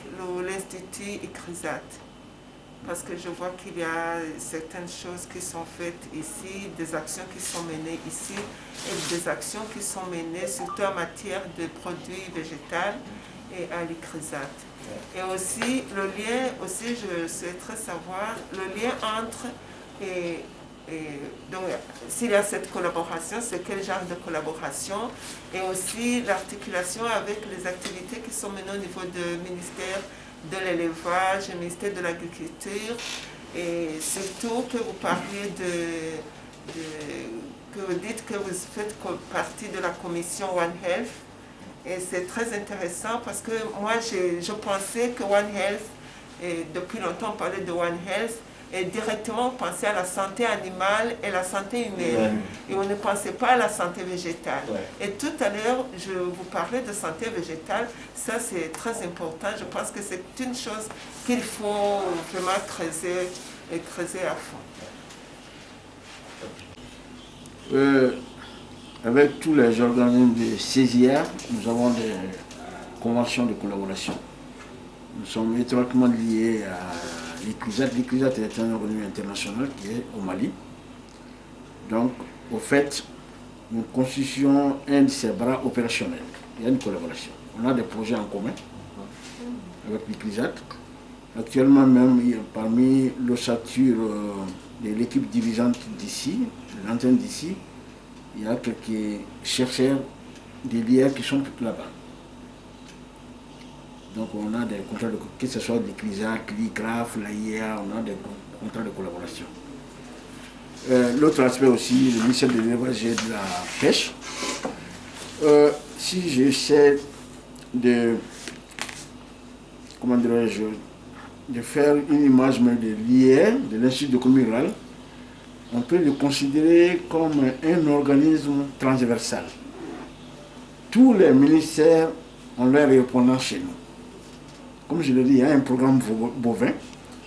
l'Institut ICRISAT. Parce que je vois qu'il y a certaines choses qui sont faites ici, des actions qui sont menées ici, et des actions qui sont menées surtout en matière de produits végétaux et à l'ICRISAT. Et aussi, le lien, aussi je souhaiterais savoir le lien entre... donc, s'il y a cette collaboration, c'est quel genre de collaboration, et aussi l'articulation avec les activités qui sont menées au niveau du ministère de l'élevage, du ministère de l'agriculture, et surtout que vous parliez que vous dites que vous faites partie de la commission One Health, et c'est très intéressant parce que moi je pensais que One Health, et depuis longtemps on parlait de One Health, et directement on pensait à la santé animale et la santé humaine. Et on ne pensait pas à la santé végétale. Et tout à l'heure, je vous parlais de santé végétale. Ça, c'est très important. Je pense que c'est une chose qu'il faut vraiment creuser à fond. Avec tous les organismes de CESIA, nous avons des conventions de collaboration. Nous sommes étroitement liés à l'ICRISAT. L'ICRISAT est un organisme international qui est au Mali. Donc, au fait, nous constituons un de ses bras opérationnels. Il y a une collaboration. On a des projets en commun avec l'ICRISAT. Actuellement même, parmi l'ossature de l'équipe dirigeante d'ici, l'antenne d'ici, il y a quelques chercheurs de l'IA qui sont là-bas. Donc on a des contrats, que ce soit l'ICRISAT, l'ICRAF, l'AIA, on a des contrats de collaboration. L'autre aspect aussi, le ministère de l'élevage et de la pêche. Si j'essaie de, comment dirais-je, de faire une image même de l'IR, de l'Institut d'économie rurale, on peut le considérer comme un organisme transversal. Tous les ministères ont leur répondant chez nous. Comme je l'ai dit, il y a un programme bovin,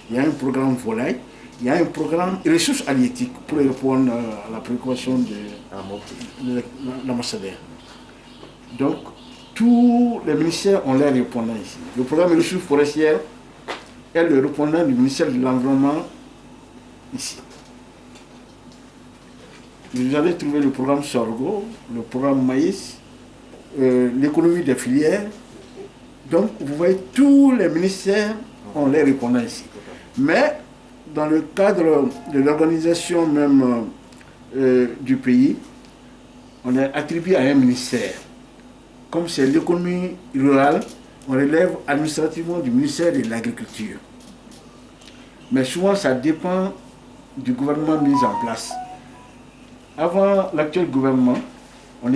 il y a un programme volaille, il y a un programme ressources halieutiques pour répondre à la préoccupation de l'ambassadeur. Donc, tous les ministères ont leur répondant ici. Le programme ressources forestières est le répondant du ministère de l'Environnement ici. Vous allez trouver le programme sorgho, le programme maïs, l'économie des filières. Donc, vous voyez, tous les ministères ont les répondants ici. Mais, dans le cadre de l'organisation même du pays, on est attribué à un ministère. Comme c'est l'économie rurale, on relève administrativement du ministère de l'Agriculture. Mais souvent, ça dépend du gouvernement mis en place. Avant l'actuel gouvernement, on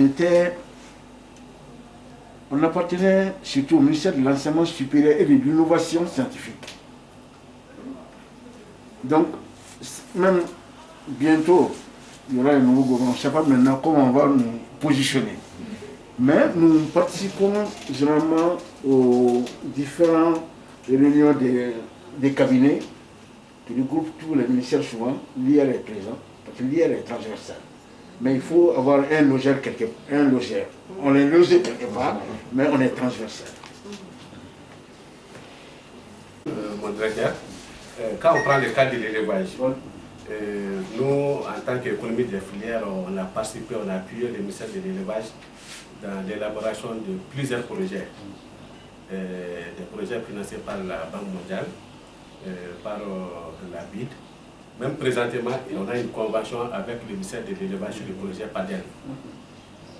appartenait surtout au ministère de l'Enseignement supérieur et de l'Innovation scientifique. Donc, même bientôt, il y aura un nouveau gouvernement. On ne sait pas maintenant comment on va nous positionner. Mais nous participons généralement aux différentes réunions des cabinets qui regroupent tous les ministères souvent. L'IR est présent, parce que l'IR est transversal. Mais il faut avoir un logeur quelque part, un logeur. On est logé quelque part, mais on est transversal. Mon directeur, quand on prend le cas de l'élevage, nous, en tant qu'économie des filières, on a participé, on a appuyé le ministère de l'élevage dans l'élaboration de plusieurs projets. Des projets financés par la Banque mondiale, par la BID. Même présentement, on a une convention avec le ministère de l'élevage sur le projet PADEL.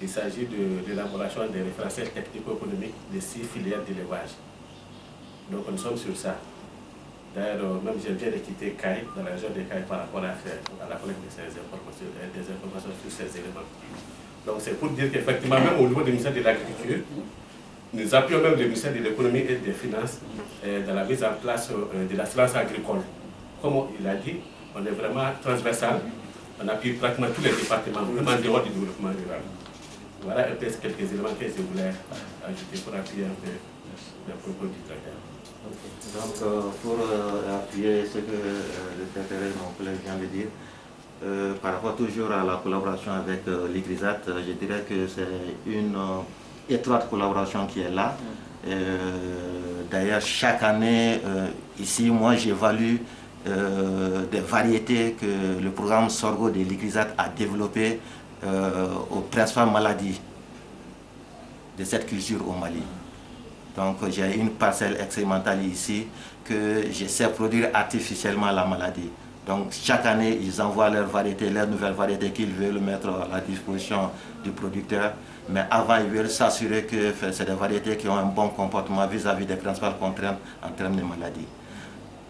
Il s'agit de l'élaboration des référentiels technico-économiques des 6 filières d'élevage. Donc nous sommes sur ça. D'ailleurs, même je viens de quitter CAI, dans la région de CAI, par rapport à la collecte de ces informations, des informations sur ces éléments. Donc c'est pour dire qu'effectivement, même au niveau du ministère de l'Agriculture, nous appuyons même le ministère de l'économie et des finances dans la mise en place de l'assurance agricole. Comme il a dit, on est vraiment transversal, on appuie pratiquement tous les départements, même en dehors du développement rural. Voilà un peu quelques éléments que je voulais ajouter pour appuyer un peu le propos du directeur. Donc, pour appuyer ce que le directeur et mon collègue vient de dire, par rapport toujours à la collaboration avec l'IGRISAT, je dirais que c'est une étroite collaboration qui est là. D'ailleurs, chaque année, ici, moi, j'évalue des variétés que le programme Sorgho de l'IGRISAT a développées aux principales maladies de cette culture au Mali. Donc j'ai une parcelle expérimentale ici que j'essaie de produire artificiellement la maladie. Donc chaque année, ils envoient leurs variétés, leurs nouvelles variétés qu'ils veulent mettre à la disposition du producteur. Mais avant, ils veulent s'assurer que c'est des variétés qui ont un bon comportement vis-à-vis des principales contraintes en termes de maladies.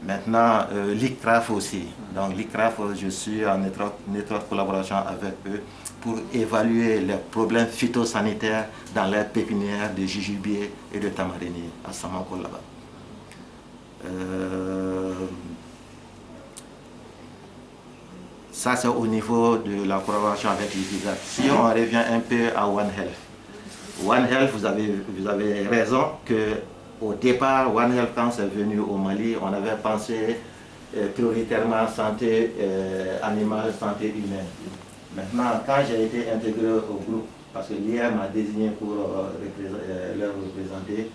Maintenant, l'ICRAF aussi. Donc l'ICRAF, je suis en étroite collaboration avec eux pour évaluer les problèmes phytosanitaires dans les pépinières de jujubier et de tamarini à Samanko là-bas. Ça, c'est au niveau de la collaboration avec l'IGRISAT. Si on revient un peu à One Health. One Health, vous avez raison qu'au départ, One Health, quand c'est venu au Mali, on avait pensé prioritairement santé animale, santé humaine. Maintenant, quand j'ai été intégré au groupe, parce que l'IR m'a désigné pour leur représenter,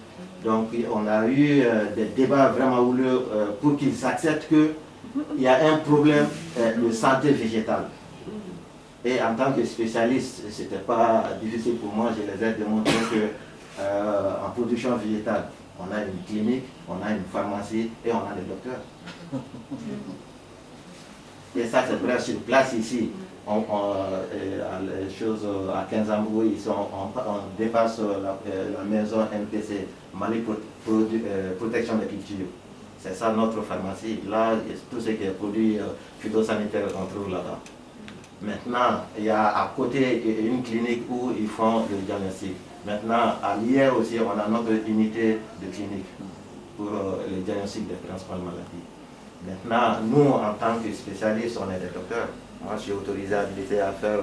donc on a eu des débats vraiment houleux pour qu'ils acceptent qu'il y a un problème de santé végétale. Et en tant que spécialiste, ce n'était pas difficile pour moi, je les ai démontré qu'en production végétale, on a une clinique, on a une pharmacie et on a des docteurs. Et ça, c'est vrai sur place ici. Les choses à Kinzambou, on dépasse la maison MPC, Mali Protection des Cultures. C'est ça notre pharmacie. Là, tout ce qui est produit phytosanitaire qu'on trouve là-bas. Maintenant, il y a à côté une clinique où ils font le diagnostic. Maintenant, à l'IR aussi, on a notre unité de clinique. pour le diagnostic des principales maladies. Maintenant, nous, en tant que spécialistes, on est des docteurs. Moi, je suis autorisé, habilité à faire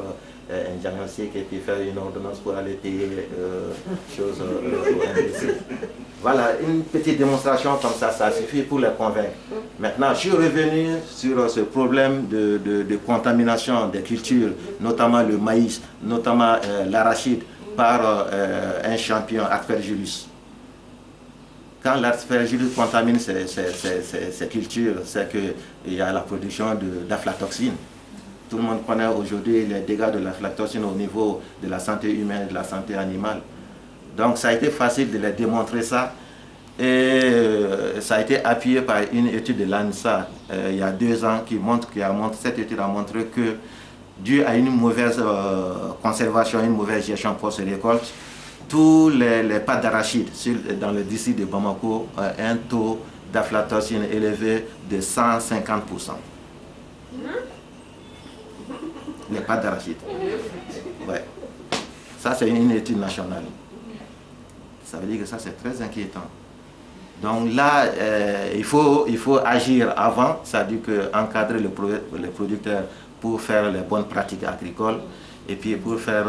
un diagnostic et puis faire une ordonnance pour aller payer choses au MDC. Voilà, une petite démonstration comme ça suffit pour les convaincre. Maintenant, je suis revenu sur ce problème de contamination des cultures, notamment le maïs, notamment l'arachide, par un champignon, Aspergillus. Quand l'Aspergillus contamine ces cultures, c'est qu'il y a la production d'aflatoxine. Tout le monde connaît aujourd'hui les dégâts de l'aflatoxine au niveau de la santé humaine et de la santé animale. Donc ça a été facile de les démontrer ça. Et ça a été appuyé par une étude de l'ANSA il y a 2 ans cette étude a montré que dû à une mauvaise conservation, une mauvaise gestion post-récolte, tous les pâtes d'arachide dans le district de Bamako ont un taux d'aflatoxine élevé de 150%. Les pâtes d'arachide. Ouais. Ça, c'est une étude nationale. Ça veut dire que ça, c'est très inquiétant. Donc là, il faut agir avant, c'est-à-dire encadrer les producteurs pour faire les bonnes pratiques agricoles et puis pour faire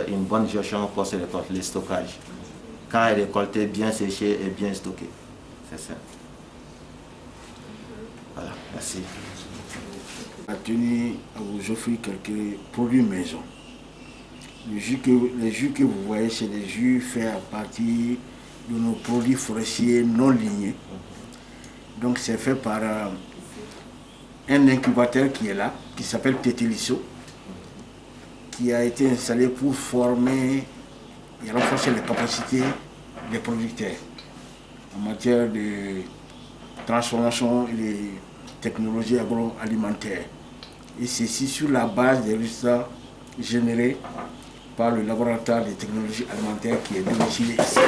une bonne gestion post-récolte, les stockages. Quand est récolté, bien séché et bien stocké. C'est ça. Voilà, merci. On a tenu à vous offrir quelques produits maison. Les jus que vous voyez, c'est des jus faits à partir de nos produits forestiers non lignés. Donc c'est fait par un incubateur qui est là, qui s'appelle Tétélisso, qui a été installé pour former et renforcer les capacités des producteurs en matière de transformation et de technologies agroalimentaires. Et ceci sur la base des résultats générés par le laboratoire des technologies alimentaires qui est domicilié ici.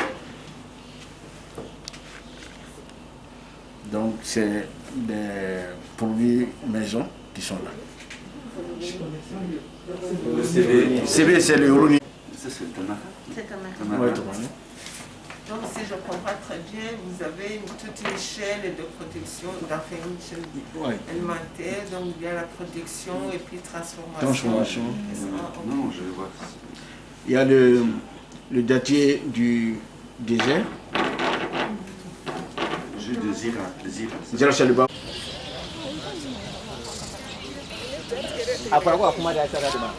Donc c'est des produits maison qui sont là. Le CV, c'est le Roni. Ça, c'est le Tamara. C'est Tamara. Ouais, Donc, si je comprends très bien, vous avez toute une chaîne de production, enfin une chaîne alimentaire, donc il y a la production et puis transformation. Non, je vais voir. Il y a le dattier du désert. Jus de Zira. Zira Chaluba. Apa kuma da ta da ba.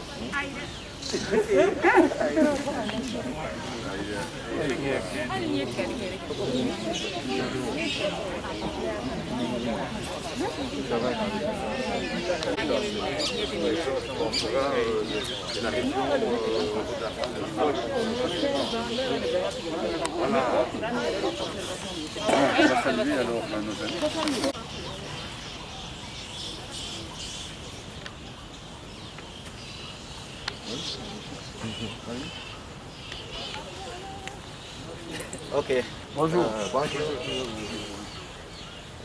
Ok. Bonjour. Bonjour.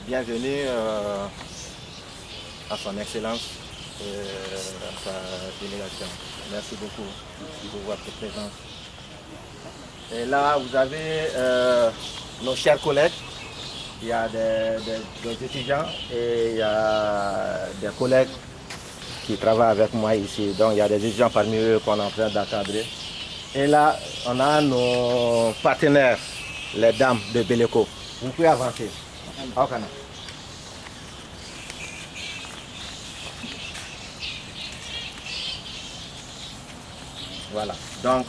Bienvenue à son Excellence à sa délégation. Merci beaucoup pour votre présence. Et là, vous avez nos chers collègues. Il y a des étudiants et il y a des collègues qui travaillent avec moi ici. Donc il y a des étudiants parmi eux qu'on est en train d'encadrer. Et là, on a nos partenaires, les dames de Beleko. Vous pouvez avancer. Okay. Voilà. Donc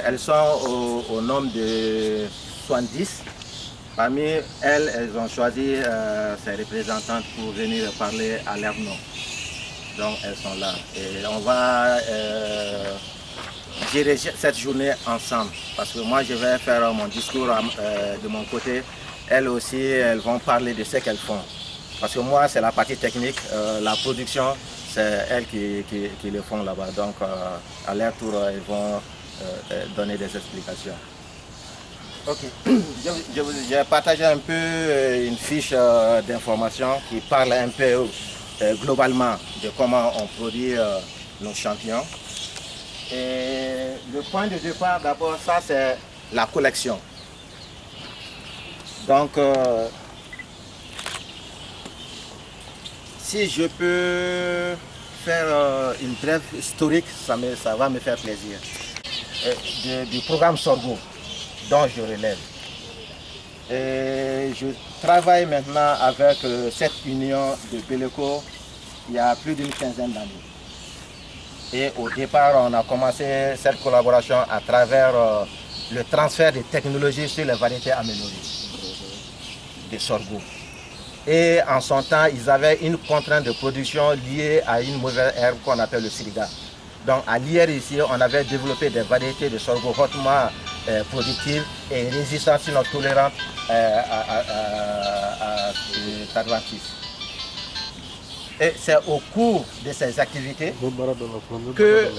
elles sont au nombre de 70. Parmi elles, elles ont choisi ces représentantes pour venir parler à leur nom. Donc elles sont là. Et on va diriger cette journée ensemble. Parce que moi je vais faire mon discours de mon côté. Elles aussi, elles vont parler de ce qu'elles font. Parce que moi c'est la partie technique, la production, c'est elles qui le font là-bas. Donc à leur tour, elles vont donner des explications. Ok. J'ai partagé un peu une fiche d'information qui parle un peu globalement de comment on produit nos champignons. Et le point de départ d'abord, ça c'est la collection. Donc, si je peux faire une brève historique, ça va me faire plaisir. Du programme Sorgho, dont je relève. Et je travaille maintenant avec cette union de Beleco il y a plus d'une quinzaine d'années. Et au départ, on a commencé cette collaboration à travers le transfert des technologies sur les variétés améliorées de sorgho. Et en son temps, ils avaient une contrainte de production liée à une mauvaise herbe qu'on appelle le siliga. Donc à l'IR ici, on avait développé des variétés de sorgho hautement productives et résistantes, sinon tolérantes à l'adventice. Et c'est au cours de ces activités que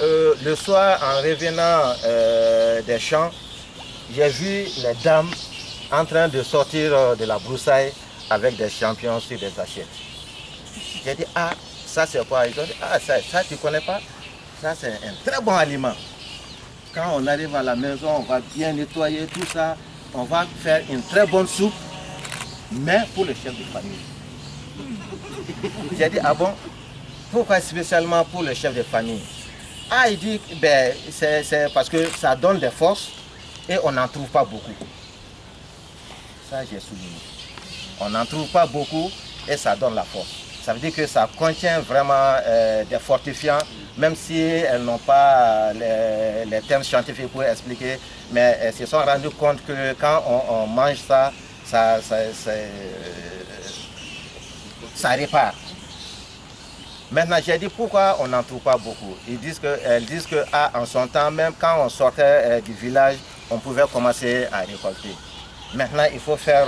le soir, en revenant des champs, j'ai vu les dames en train de sortir de la broussaille avec des champignons sur des assiettes. J'ai dit, ah, ça c'est quoi? Ils ont dit, ah, ça tu ne connais pas? Ça c'est un très bon aliment. Quand on arrive à la maison, on va bien nettoyer tout ça. On va faire une très bonne soupe, mais pour le chef de famille. J'ai dit, ah bon? Pourquoi spécialement pour le chef de famille? Ah, il dit, ben, c'est parce que ça donne des forces et on n'en trouve pas beaucoup. Ça, j'ai souligné. On n'en trouve pas beaucoup et ça donne la force. Ça veut dire que ça contient vraiment des fortifiants, même si elles n'ont pas les termes scientifiques pour expliquer, mais elles se sont rendues compte que quand on mange ça, ça répare. Maintenant, j'ai dit pourquoi on n'en trouve pas beaucoup. Elles disent que ah, en son temps, même quand on sortait du village, on pouvait commencer à récolter. Maintenant, il faut faire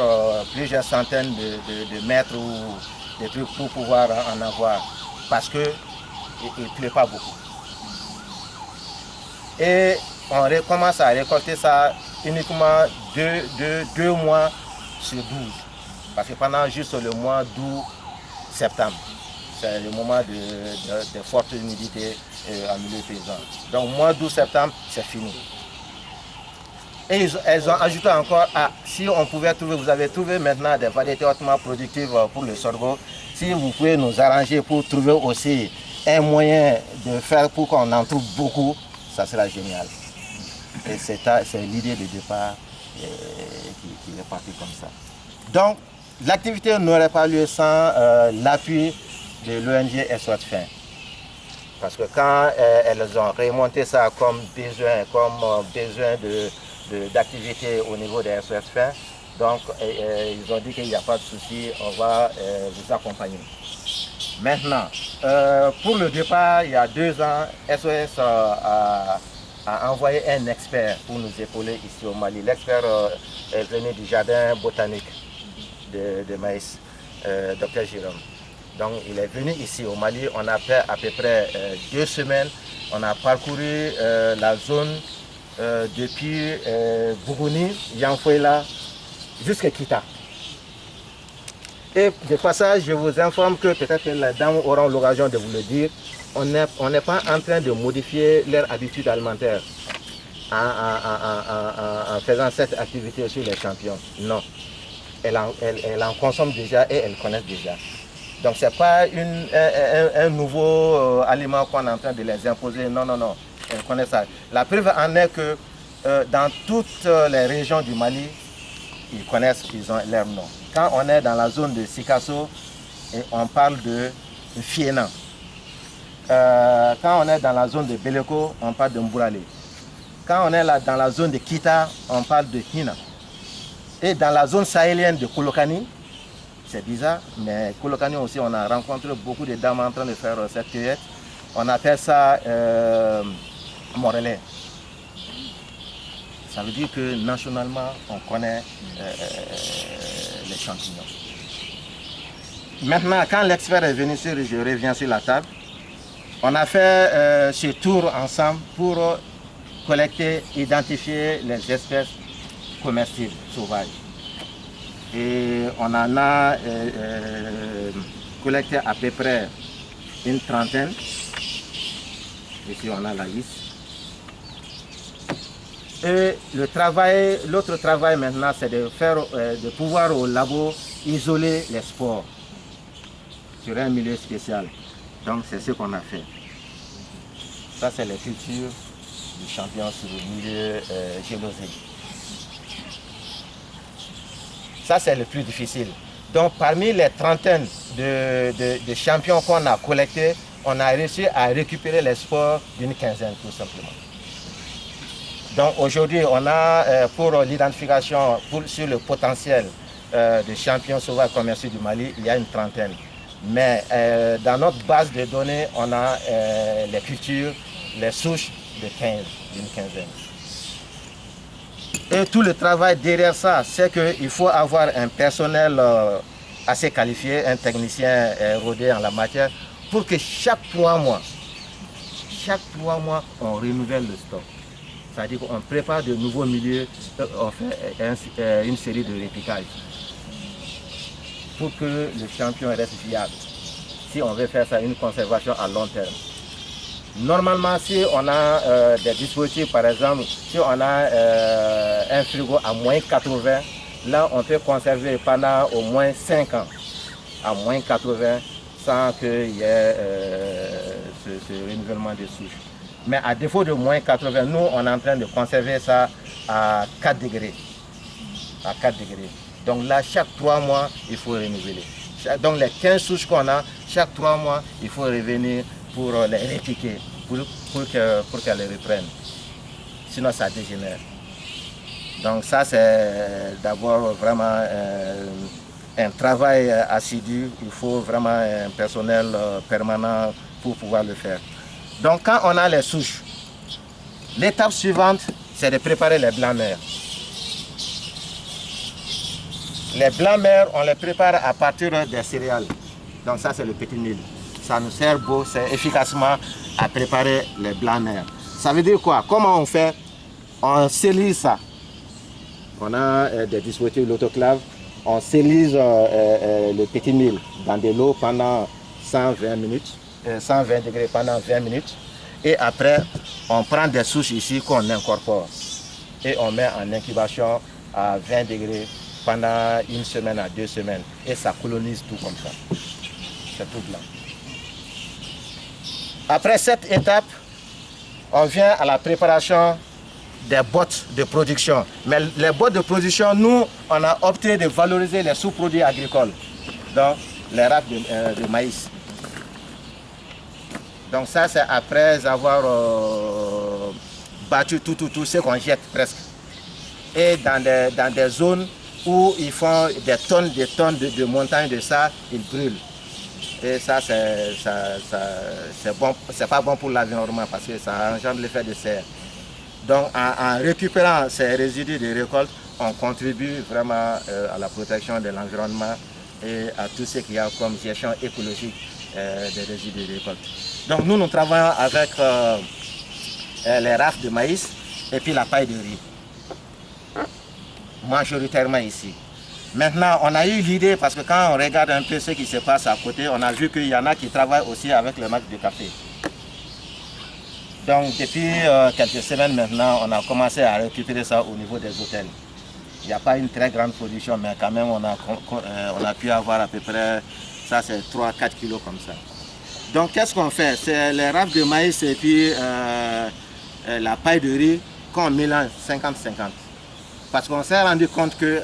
plusieurs centaines de mètres ou des trucs pour pouvoir en avoir, parce qu'il ne pleut pas beaucoup. Et on recommence à récolter ça uniquement deux mois sur 12. Parce que pendant juste le mois d'août-septembre, c'est le moment de forte humidité en milieu paysan. Donc mois d'août-septembre, c'est fini. Et elles ont ajouté encore, ah, si on pouvait trouver, vous avez trouvé maintenant des variétés hautement productives pour le sorgho, si vous pouvez nous arranger pour trouver aussi un moyen de faire pour qu'on en trouve beaucoup, ça sera génial. Et c'est l'idée de départ qui est partie comme ça. Donc, l'activité n'aurait pas lieu sans l'appui de l'ONG SOS Fin. Parce que quand elles ont remonté ça comme besoin d'activité au niveau des SOS Fin, donc ils ont dit qu'il n'y a pas de souci, on va vous accompagner. Maintenant, pour le départ, il y a 2 ans, SOS a envoyé un expert pour nous épauler ici au Mali. L'expert est venu du jardin botanique de maïs, Dr Jérôme. Donc il est venu ici au Mali, on a fait à peu près 2 semaines, on a parcouru la zone depuis Bougouni, Yanfouela, jusqu'à Kita. Et de passage, je vous informe que peut-être que les dames auront l'occasion de vous le dire, on n'est pas en train de modifier leur habitude alimentaire en faisant cette activité sur les champignons. Non, elles en consomment déjà et elles connaissent déjà. Donc ce n'est pas un nouveau aliment qu'on est en train de les imposer, non, non, non, elles connaissent ça. La preuve en est que dans toutes les régions du Mali, ils connaissent, ils ont leur nom. Quand on est dans la zone de Sikasso, on parle de Fiena. Quand on est dans la zone de Beleco, on parle de Mbourale. Quand on est là dans la zone de Kita, on parle de Hina. Et dans la zone sahélienne de Kolokani, c'est bizarre, mais Kolokani aussi, on a rencontré beaucoup de dames en train de faire cette cueillette. On appelle ça Morelais. Ça veut dire que nationalement, on connaît les champignons. Maintenant, quand l'expert est venu sur, je reviens sur la table, on a fait ce tour ensemble pour collecter, identifier les espèces comestibles sauvages. Et on en a collecté à peu près une trentaine. Ici, on a la liste. Et l'autre travail maintenant, c'est de pouvoir au labo isoler les spores sur un milieu spécial. Donc c'est ce qu'on a fait. Ça c'est les cultures du champion sur le milieu géologique. Ça c'est le plus difficile. Donc parmi les trentaines de champions qu'on a collectés, on a réussi à récupérer les spores d'une quinzaine tout simplement. Donc aujourd'hui, on a pour l'identification sur le potentiel de champions sauvages commerciaux du Mali, il y a une trentaine. Mais dans notre base de données, on a les cultures, les souches d'une quinzaine. Et tout le travail derrière ça, c'est qu'il faut avoir un personnel assez qualifié, un technicien rodé en la matière, pour que chaque 3 mois, on renouvelle le stock. C'est-à-dire qu'on prépare de nouveaux milieux, on fait une série de répliquages pour que le champion reste viable. Si on veut faire ça, une conservation à long terme. Normalement, si on a des dispositifs, par exemple, si on a un frigo à moins 80, là on peut conserver pendant au moins 5 ans, à moins 80, sans qu'il y ait ce renouvellement des souches. Mais à défaut de moins 80, nous, on est en train de conserver ça à 4 degrés. À 4 degrés. Donc là, chaque 3 mois, il faut renouveler. Donc les 15 souches qu'on a, chaque 3 mois, il faut revenir pour les répliquer, pour qu'elles reprennent. Sinon, ça dégénère. Donc ça, c'est d'abord vraiment un travail assidu. Il faut vraiment un personnel permanent pour pouvoir le faire. Donc quand on a les souches, l'étape suivante, c'est de préparer les blancs-mères. Les blancs-mères, on les prépare à partir des céréales. Donc ça, c'est le petit mil. Ça nous sert efficacement à préparer les blancs-mères. Ça veut dire quoi? Comment on fait? On célise ça. On a des dispositifs l'autoclave. On célise le petit mil dans de l'eau pendant 120 minutes. 120 degrés pendant 20 minutes. Et après, on prend des souches ici qu'on incorpore. Et on met en incubation à 20 degrés pendant 1 semaine à 2 semaines. Et ça colonise tout comme ça. C'est tout blanc. Après cette étape, on vient à la préparation des bottes de production. Mais les bottes de production, nous, on a opté de valoriser les sous-produits agricoles. Donc, les rafles de maïs. Donc ça, c'est après avoir battu tout ce qu'on jette presque. Et dans des zones où ils font des tonnes de montagnes de ça, ils brûlent. Et ça, c'est bon, c'est pas bon pour l'environnement parce que ça engendre l'effet de serre. Donc en récupérant ces résidus de récolte, on contribue vraiment à la protection de l'environnement et à tout ce qu'il y a comme gestion écologique des résidus de récolte. Donc nous travaillons avec les rafles de maïs et puis la paille de riz, majoritairement ici. Maintenant, on a eu l'idée, parce que quand on regarde un peu ce qui se passe à côté, on a vu qu'il y en a qui travaillent aussi avec le marc de café. Donc depuis quelques semaines maintenant, on a commencé à récupérer ça au niveau des hôtels. Il n'y a pas une très grande production, mais quand même on a pu avoir à peu près, ça c'est 3-4 kilos comme ça. Donc qu'est-ce qu'on fait? C'est les rafles de maïs et puis la paille de riz qu'on mélange 50-50. Parce qu'on s'est rendu compte que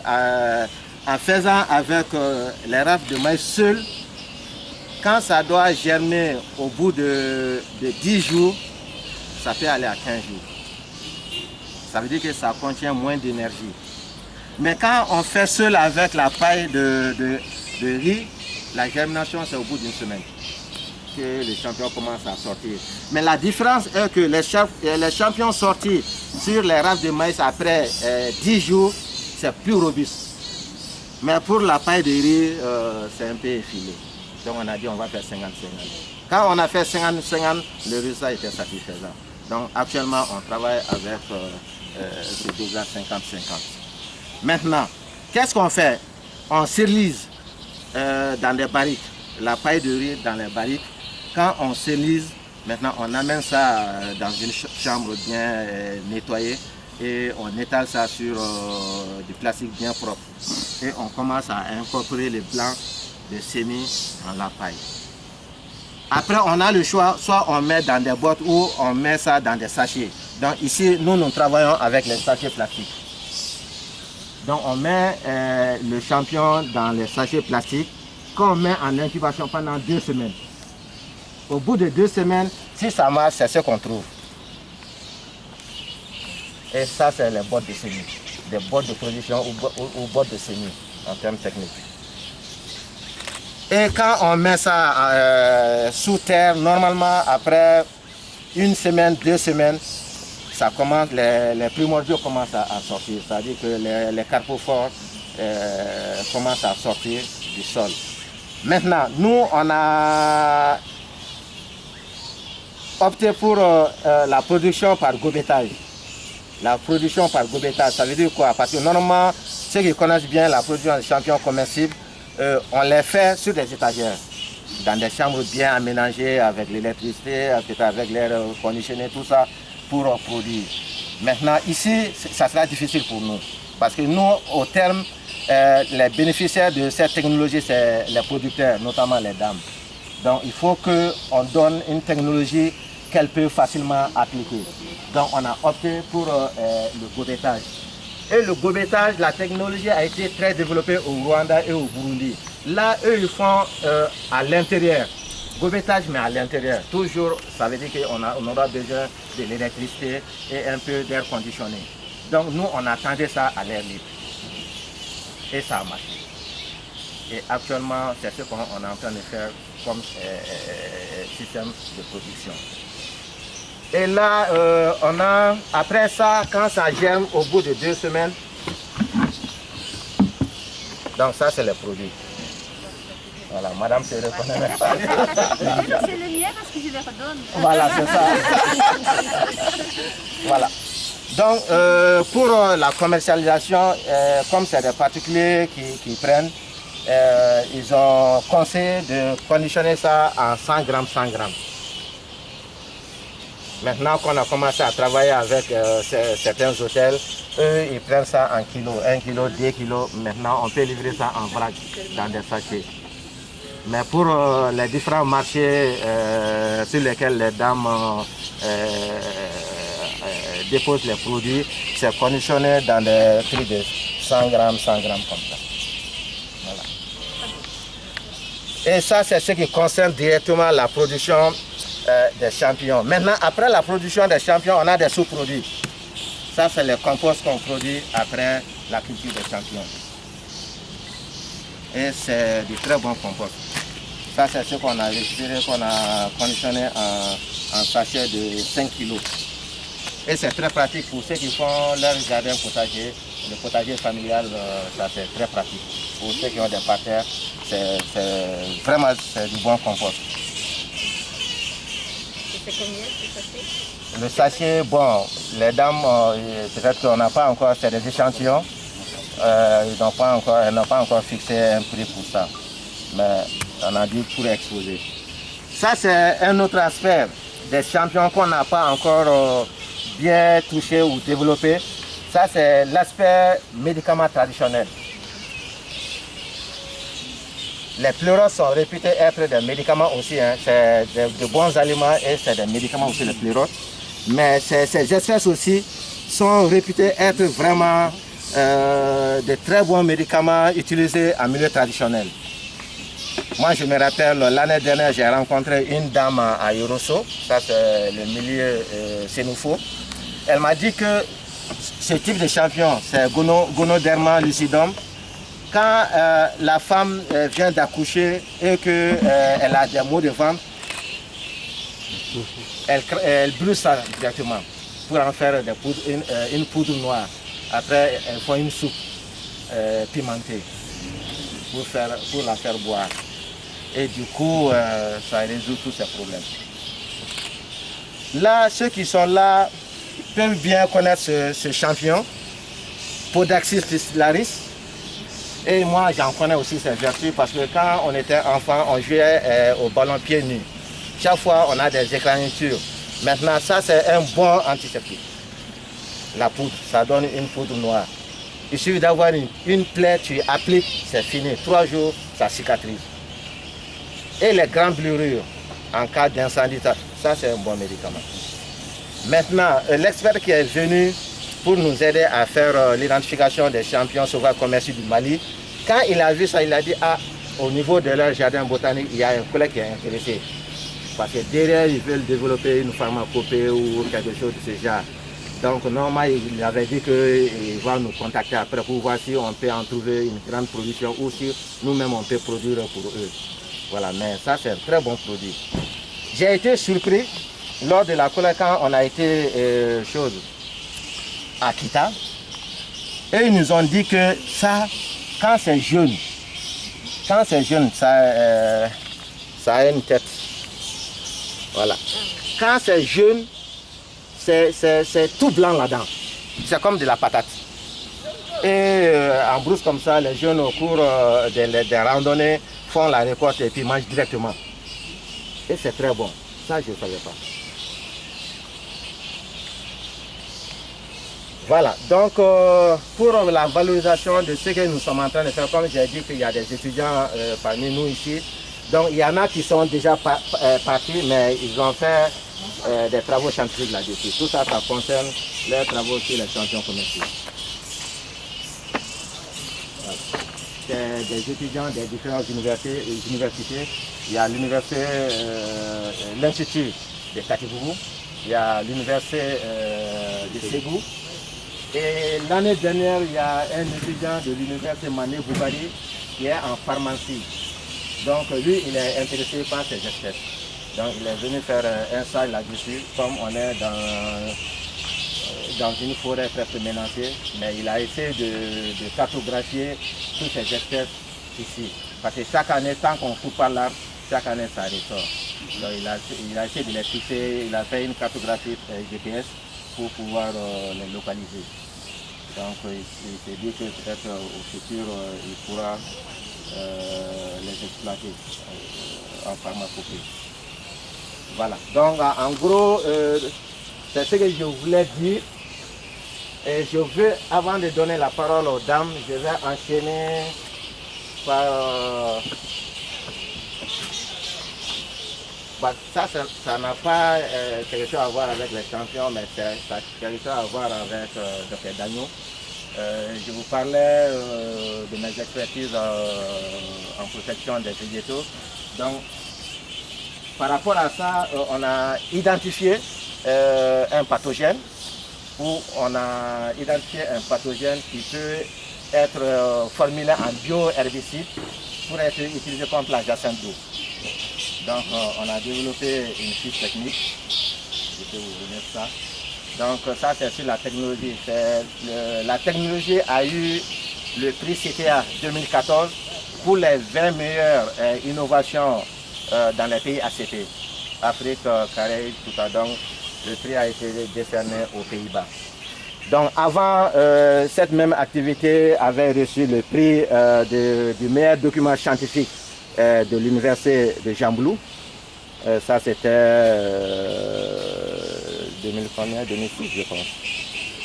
en faisant avec les rafles de maïs seuls, quand ça doit germer au bout de 10 jours, ça peut aller à 15 jours. Ça veut dire que ça contient moins d'énergie. Mais quand on fait seul avec la paille de riz, la germination c'est au bout d'une semaine que les champions commencent à sortir. Mais la différence est que les champions sortis sur les rafles de maïs après 10 jours, c'est plus robuste. Mais pour la paille de riz, c'est un peu effilé. Donc on a dit on va faire 50-50. Quand on a fait 50-50, le résultat était satisfaisant. Donc actuellement on travaille avec ce dosage 50-50. Maintenant, qu'est-ce qu'on fait? On stérilisé dans des barriques, la paille de riz dans les barriques. Quand on stérilisé, maintenant on amène ça dans une chambre bien nettoyée et on étale ça sur du plastique bien propre. Et on commence à incorporer les blancs de semis dans la paille. Après, on a le choix, soit on met dans des boîtes ou on met ça dans des sachets. Donc ici, nous travaillons avec les sachets plastiques. Donc on met le champignon dans les sachets plastiques qu'on met en incubation pendant 2 semaines. Au bout de 2 semaines, si ça marche, c'est ce qu'on trouve. Et ça, c'est les boîtes de semis, des boîtes de production ou boîtes de semis en termes techniques. Et quand on met ça sous terre, normalement, après 1 semaine, 2 semaines, ça commence, les primordiaux commencent à sortir. C'est-à-dire que les carpophores commencent à sortir du sol. Maintenant, nous, on a opté pour la production par gobetage. La production par gobetage, ça veut dire quoi? Parce que normalement, ceux qui connaissent bien la production des champignons comestibles, on les fait sur des étagères, dans des chambres bien aménagées avec l'électricité, avec l'air conditionné, tout ça, pour produire. Maintenant, ici, ça sera difficile pour nous. Parce que nous, au terme, les bénéficiaires de cette technologie, c'est les producteurs, notamment les dames. Donc, il faut qu'on donne une technologie qu'elle peut facilement appliquer. Donc, on a opté pour le gobetage. Et le gobetage, la technologie a été très développée au Rwanda et au Burundi. Là, eux, ils font à l'intérieur. Gobetage, mais à l'intérieur. Toujours, ça veut dire qu'on aura besoin de l'électricité et un peu d'air conditionné. Donc, nous, on attendait ça à l'air libre. Et ça a marché. Et actuellement, c'est ce qu'on est en train de faire comme système de production. Et là, après ça, quand ça germe au bout de 2 semaines, donc ça c'est le produit. Voilà, madame se reconnaît même pas. C'est le mien parce que je le redonne. Voilà, c'est ça. Voilà. Donc, pour la commercialisation, comme c'est des particuliers qui prennent, ils ont conseillé de conditionner ça en 100 grammes, 100 grammes. Maintenant qu'on a commencé à travailler avec certains hôtels, eux, ils prennent ça en kilos, 1 kilo, 2 kilos. Maintenant, on peut livrer ça en vrac dans des sachets. Mais pour les différents marchés sur lesquels les dames déposent les produits, c'est conditionné dans des prix de 100 grammes comme ça. Voilà. Et ça, c'est ce qui concerne directement la production des champignons. Maintenant, après la production des champignons, on a des sous-produits. Ça, c'est les composts qu'on produit après la culture des champignons. Et c'est du très bon compost. Ça, c'est ce qu'on a récupéré, qu'on a conditionné en sachet de 5 kg. Et c'est très pratique pour ceux qui font leur jardin potager. Le potager familial, ça c'est très pratique. Pour ceux qui ont des parterres, c'est vraiment du bon compost. C'est combien ce sachet? Le sachet, bon, les dames, peut-être qu'on n'a pas encore, c'est des échantillons. Elles n'ont pas encore fixé un prix pour ça. Mais on a dit pour exposer. Ça, c'est un autre aspect des champignons qu'on n'a pas encore bien touché ou développé. Ça, c'est l'aspect médicament traditionnel. Les pleuros sont réputés être des médicaments aussi, hein. C'est de bons aliments et c'est des médicaments aussi, les pleuros. Mais ces espèces aussi sont réputées être vraiment de très bons médicaments utilisés en milieu traditionnel. Moi, je me rappelle, l'année dernière, j'ai rencontré une dame à Yorosso, ça c'est le milieu Sénoufo. Elle m'a dit que ce type de champignon, c'est Gonoderma lucidum. Quand la femme vient d'accoucher et qu'elle a des maux de ventre, elle brûle ça directement pour en faire une poudre noire. Après, elle fait une soupe pimentée pour la faire boire. Et du coup, ça résout tous ces problèmes. Là, ceux qui sont là peuvent bien connaître ce champignon, Podaxis pistillaris. Et moi, j'en connais aussi ses vertus parce que quand on était enfant, on jouait au ballon pieds nus. Chaque fois, on a des écraniatures. Maintenant, ça, c'est un bon antiseptique. la poudre, ça donne une poudre noire. Il suffit d'avoir une plaie, tu appliques, c'est fini. 3 jours, ça cicatrise. Et les grandes brûlures, en cas d'incendie, ça c'est un bon médicament. Maintenant, l'expert qui est venu pour nous aider à faire l'identification des champions sauvages commerciaux du Mali, quand il a vu ça, il a dit, ah, au niveau de leur jardin botanique, il y a un collègue qui est intéressé. Parce que derrière, ils veulent développer une pharmacopée ou quelque chose de ce genre. Donc, normalement, il avait dit qu'il va nous contacter après pour voir si on peut en trouver une grande production ou si nous-mêmes on peut produire pour eux. Voilà, mais ça, c'est un très bon produit. J'ai été surpris lors de la collecte quand on a été à Kita. Et ils nous ont dit que ça, quand c'est jeune, ça a une tête. Voilà. Quand c'est jeune, c'est tout blanc là-dedans. C'est comme de la patate. Et en brousse comme ça, les jeunes au cours des randonnées font la récolte et puis mangent directement. Et c'est très bon. Ça, je ne savais pas. Voilà. Donc, pour la valorisation de ce que nous sommes en train de faire, comme j'ai dit qu'il y a des étudiants parmi nous ici. Donc, il y en a qui sont déjà partis, mais ils ont fait des travaux scientifiques là-dessus. Tout ça, ça concerne leurs travaux sur les champions commerciaux. Voilà. C'est des étudiants des différentes universités. Il y a l'université, l'Institut de Katibougou, il y a l'université de Ségou. Et l'année dernière, il y a un étudiant de l'université Mané Boubari qui est en pharmacie. Donc lui, il est intéressé par ces espèces. Donc il est venu faire un stage là-dessus, comme on est dans une forêt presque menacée, mais il a essayé de cartographier toutes ces espèces ici. Parce que chaque année, tant qu'on coupe par l'arbre, chaque année ça ressort. Donc il a essayé de les fixer, il a fait une cartographie GPS pour pouvoir les localiser. Donc il s'est dit que peut-être au futur, il pourra les exploiter en pharmacopée. Voilà, donc en gros, c'est ce que je voulais dire. Et je veux, avant de donner la parole aux dames, je vais enchaîner par... ça n'a pas quelque chose à voir avec les champions, mais ça a quelque chose à voir avec Dr Dagno. Je vous parlais de mes expertises en protection des végétaux. Donc, par rapport à ça, on a identifié un pathogène, où on a identifié un pathogène qui peut être formulé en bioherbicide pour être utilisé contre la jacinthe d'eau. Donc, on a développé une fiche technique. Je peux vous donner ça. Donc ça c'est sur la technologie. La technologie a eu le prix CTA 2014 pour les 20 meilleures innovations dans les pays ACP. Afrique, Caraïbes, tout ça. Donc le prix a été décerné aux Pays-Bas. Donc avant, cette même activité avait reçu le prix du meilleur document scientifique de l'université de Jamboulou. Ça c'était 2006 je pense.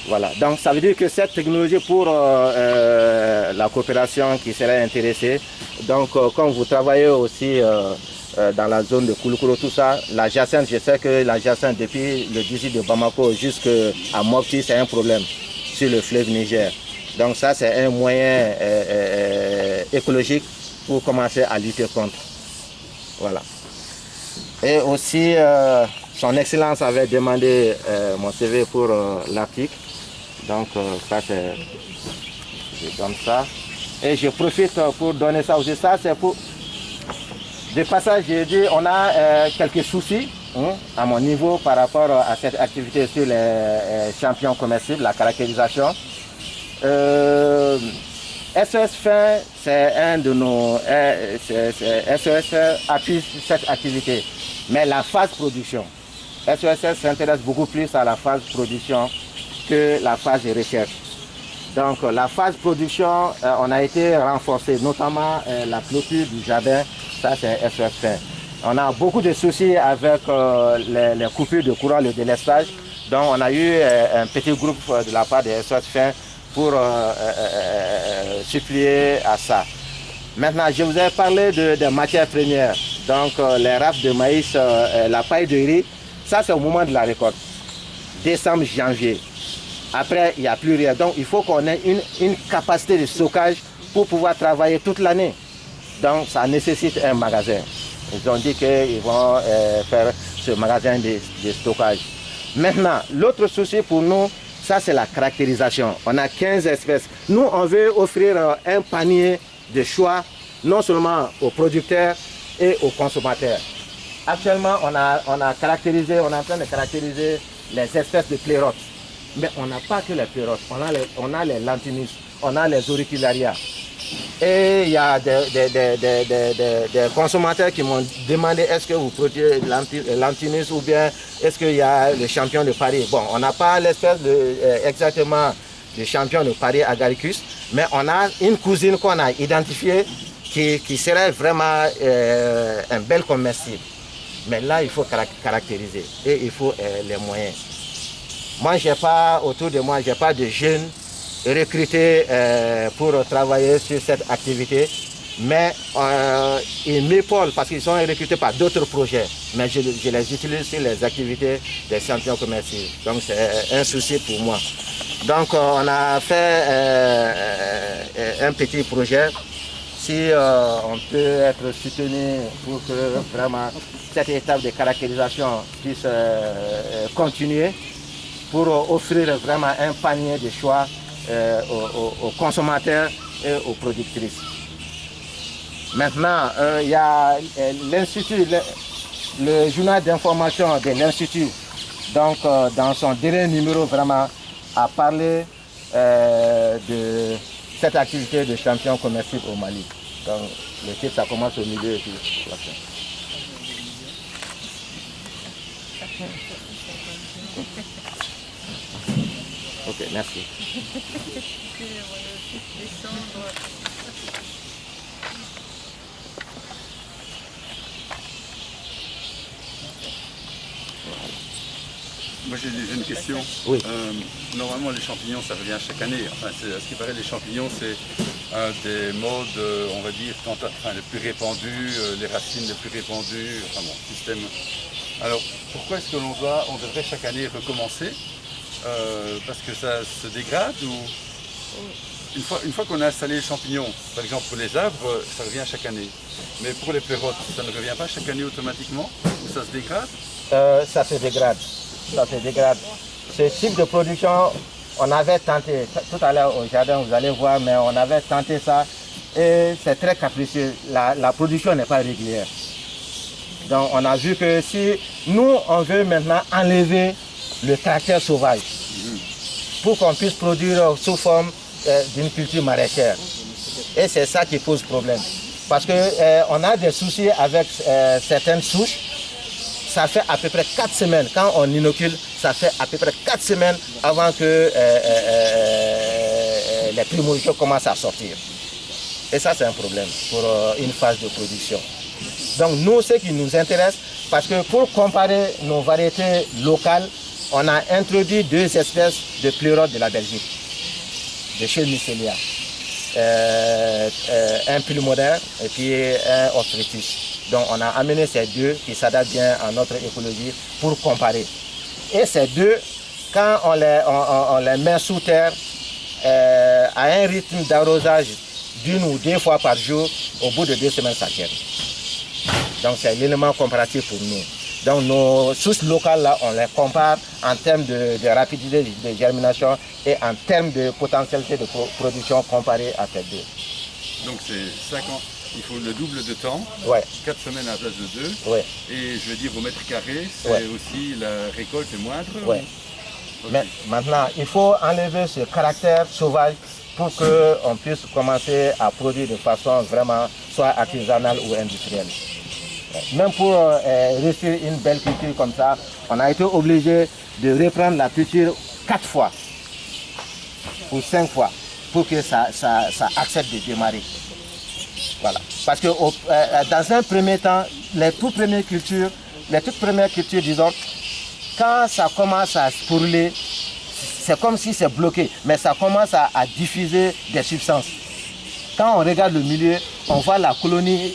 Voilà, donc ça veut dire que cette technologie pour la coopération qui serait intéressée, donc quand vous travaillez aussi dans la zone de Kouloukouro, tout ça, la jacinthe, je sais que la jacinthe depuis le 18 de Bamako jusqu'à Mopti, c'est un problème sur le fleuve Niger. Donc ça c'est un moyen écologique pour commencer à lutter contre. Voilà. Et aussi, son Excellence avait demandé mon CV pour l'article. Donc ça c'est, je donne ça. Et je profite pour donner ça aussi. Ça c'est pour, de passage j'ai dit, on a quelques soucis à mon niveau par rapport à cette activité sur les champions comestibles, la caractérisation. SOS Fin, c'est un de nos... SOS appuie cette activité. Mais la phase production, SOS s'intéresse beaucoup plus à la phase production que la phase de recherche. Donc la phase production, on a été renforcé, notamment la clôture du jardin, ça c'est SOS Fin. On a beaucoup de soucis avec les coupures de courant, le délestage. Donc on a eu un petit groupe de la part des SOS Fin pour supplier à ça. Maintenant, je vous ai parlé de matières premières. Donc les rafles de maïs, la paille de riz, ça c'est au moment de la récolte. Décembre, janvier. Après, il n'y a plus rien. Donc il faut qu'on ait une capacité de stockage pour pouvoir travailler toute l'année. Donc ça nécessite un magasin. Ils ont dit qu'ils vont faire ce magasin de stockage. Maintenant, l'autre souci pour nous, ça c'est la caractérisation. On a 15 espèces. Nous, on veut offrir un panier de choix, non seulement aux producteurs et aux consommateurs. Actuellement, on est en train de caractériser les espèces de pleurotes. Mais on n'a pas que les pleurotes, on a les lantinus, on a les auricularia. Et il y a des consommateurs qui m'ont demandé est-ce que vous produisez lantinus ou bien est-ce qu'il y a le champion de Paris. Bon, on n'a pas l'espèce exactement de champion de Paris Agaricus, mais on a une cousine qu'on a identifiée qui serait vraiment un bel comestible. Mais là, il faut caractériser et il faut les moyens. Moi, autour de moi, je n'ai pas de jeunes recrutés pour travailler sur cette activité, mais ils m'épaulent parce qu'ils sont recrutés par d'autres projets, mais je les utilise sur les activités des champions commerciaux. Donc c'est un souci pour moi. Donc on a fait un petit projet. Si on peut être soutenu pour que vraiment cette étape de caractérisation puisse continuer, pour offrir vraiment un panier de choix aux consommateurs et aux productrices. Maintenant, il y a l'Institut, le journal d'information de l'Institut, donc dans son dernier numéro vraiment a parlé de cette activité de champion commercial au Mali. Donc le titre ça commence au milieu et puis la fin. Ok, merci. Moi j'ai une question. Oui. Normalement les champignons ça revient chaque année. Enfin, à ce qui paraît les champignons c'est un des modes, on va dire, les plus répandus, les racines les plus répandues, enfin bon, système. Alors pourquoi est-ce que on devrait chaque année recommencer parce que ça se dégrade ou une fois qu'on a installé les champignons, par exemple pour les arbres, ça revient chaque année. Mais pour les pleurotes, ça ne revient pas chaque année automatiquement ou ça se dégrade? Ça se dégrade. Ça se dégrade. Ce type de production, on avait tenté, tout à l'heure au jardin, vous allez voir, mais on avait tenté ça et c'est très capricieux. La production n'est pas régulière. Donc on a vu que si nous, on veut maintenant enlever le caractère sauvage pour qu'on puisse produire sous forme d'une culture maraîchère. Et c'est ça qui pose problème. Parce qu'on a des soucis avec certaines souches. Ça fait à peu près 4 semaines, quand on inocule, ça fait à peu près 4 semaines avant que les primogénitures commencent à sortir. Et ça, c'est un problème pour une phase de production. Donc nous, ce qui nous intéresse, parce que pour comparer nos variétés locales, on a introduit 2 espèces de pleurotes de la Belgique, de chez Mycelia. Un pulmonaire et puis un ostritus. Donc on a amené ces 2 qui s'adaptent bien à notre écologie pour comparer. Et ces 2, quand on les met sous terre, à un rythme d'arrosage d'1 ou 2 fois par jour, au bout de 2 semaines, ça germe. Donc c'est l'élément comparatif pour nous. Donc nos sources locales, là, on les compare en termes de rapidité de germination et en termes de potentialité de production comparée à ces 2. Donc c'est 5 ans. Il faut le double de temps, ouais. 4 semaines à la place de 2. Ouais. Et je veux dire au mètre carré, c'est aussi la récolte est moindre. Ouais. Okay. Mais maintenant, il faut enlever ce caractère sauvage pour qu'on puisse commencer à produire de façon vraiment soit artisanale ou industrielle. Même pour réussir une belle culture comme ça, on a été obligé de reprendre la culture 4 fois ou 5 fois pour que ça accepte de démarrer. Voilà. Parce que dans un premier temps, les toutes premières cultures, disons, quand ça commence à spourler, c'est comme si c'est bloqué, mais ça commence à diffuser des substances. Quand on regarde le milieu, on voit la colonie,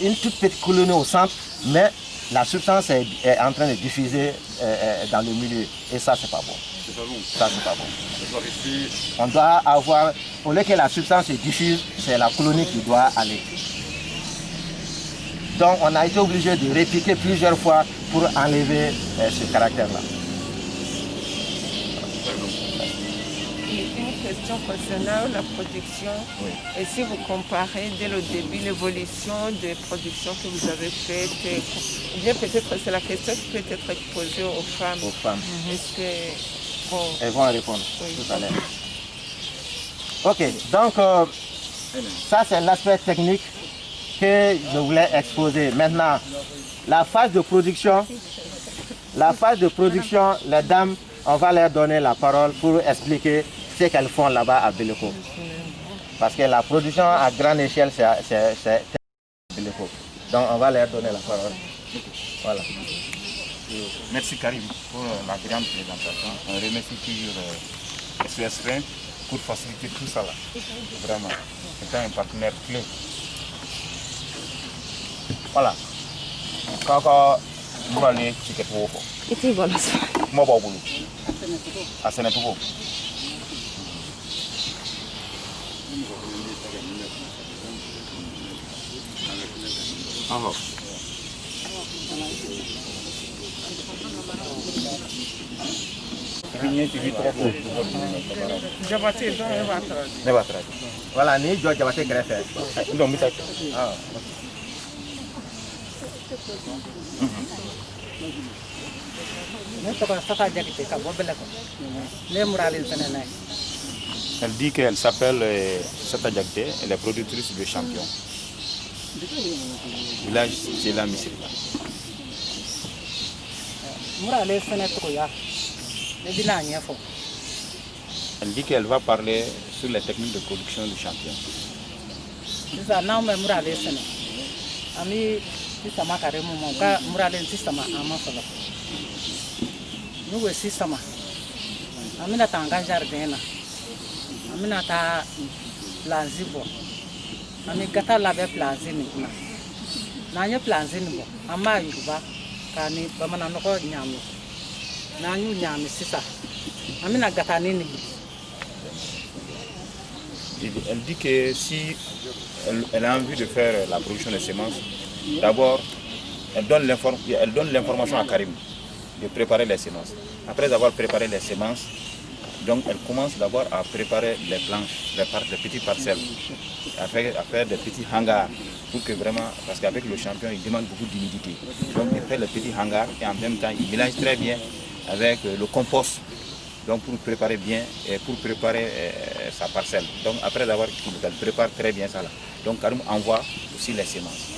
une toute petite colonie au centre, mais la substance est en train de diffuser dans le milieu. Et ça, c'est pas bon. C'est pas bon. Ça, c'est pas bon. On doit avoir, au lieu que la substance se diffuse, c'est la colonie qui doit aller. Donc, on a été obligé de répliquer plusieurs fois pour enlever ce caractère-là. Une question concernant la production. Oui. Et si vous comparez dès le début l'évolution des productions que vous avez faites, ou bien peut-être c'est la question qui peut être posée aux femmes. Aux femmes. Est-ce que, bon, elles vont répondre tout à l'heure. Ok, donc ça c'est l'aspect technique que je voulais exposer. Maintenant, la phase de production, les dames, on va leur donner la parole pour expliquer ce qu'elles font là-bas à Béleko. Parce que la production à grande échelle, c'est Béleko. Donc on va leur donner la parole. Voilà. Merci Karim pour la grande présentation. On remercie toujours SOS Friends pour faciliter tout ça là. Vraiment, c'est un partenaire clé. Voilà. Quand vous allez checker pour vous. et puis voilà. Moi, je vais à Sénégal. Voilà, ni George Jabate greffé. Non, mais ah. Elle dit qu'elle s'appelle Sata Diakité, elle est productrice de champion. Village c'est la Misirika. Elle dit qu'elle va parler sur les techniques de production du champion. Elle dit que si elle a envie de faire la production de semences, d'abord elle donne l'information à Karim de préparer les semences. Après avoir préparé les semences, donc elle commence d'abord à préparer les planches, les petites parcelles, à faire des petits hangars pour que vraiment, parce qu'avec le champion il demande beaucoup d'humidité. Donc il fait les petits hangars et en même temps il mélange très bien avec le compost. Donc pour préparer bien et pour préparer sa parcelle. Donc après avoir elle prépare très bien ça là. Donc Karim envoie aussi les semences.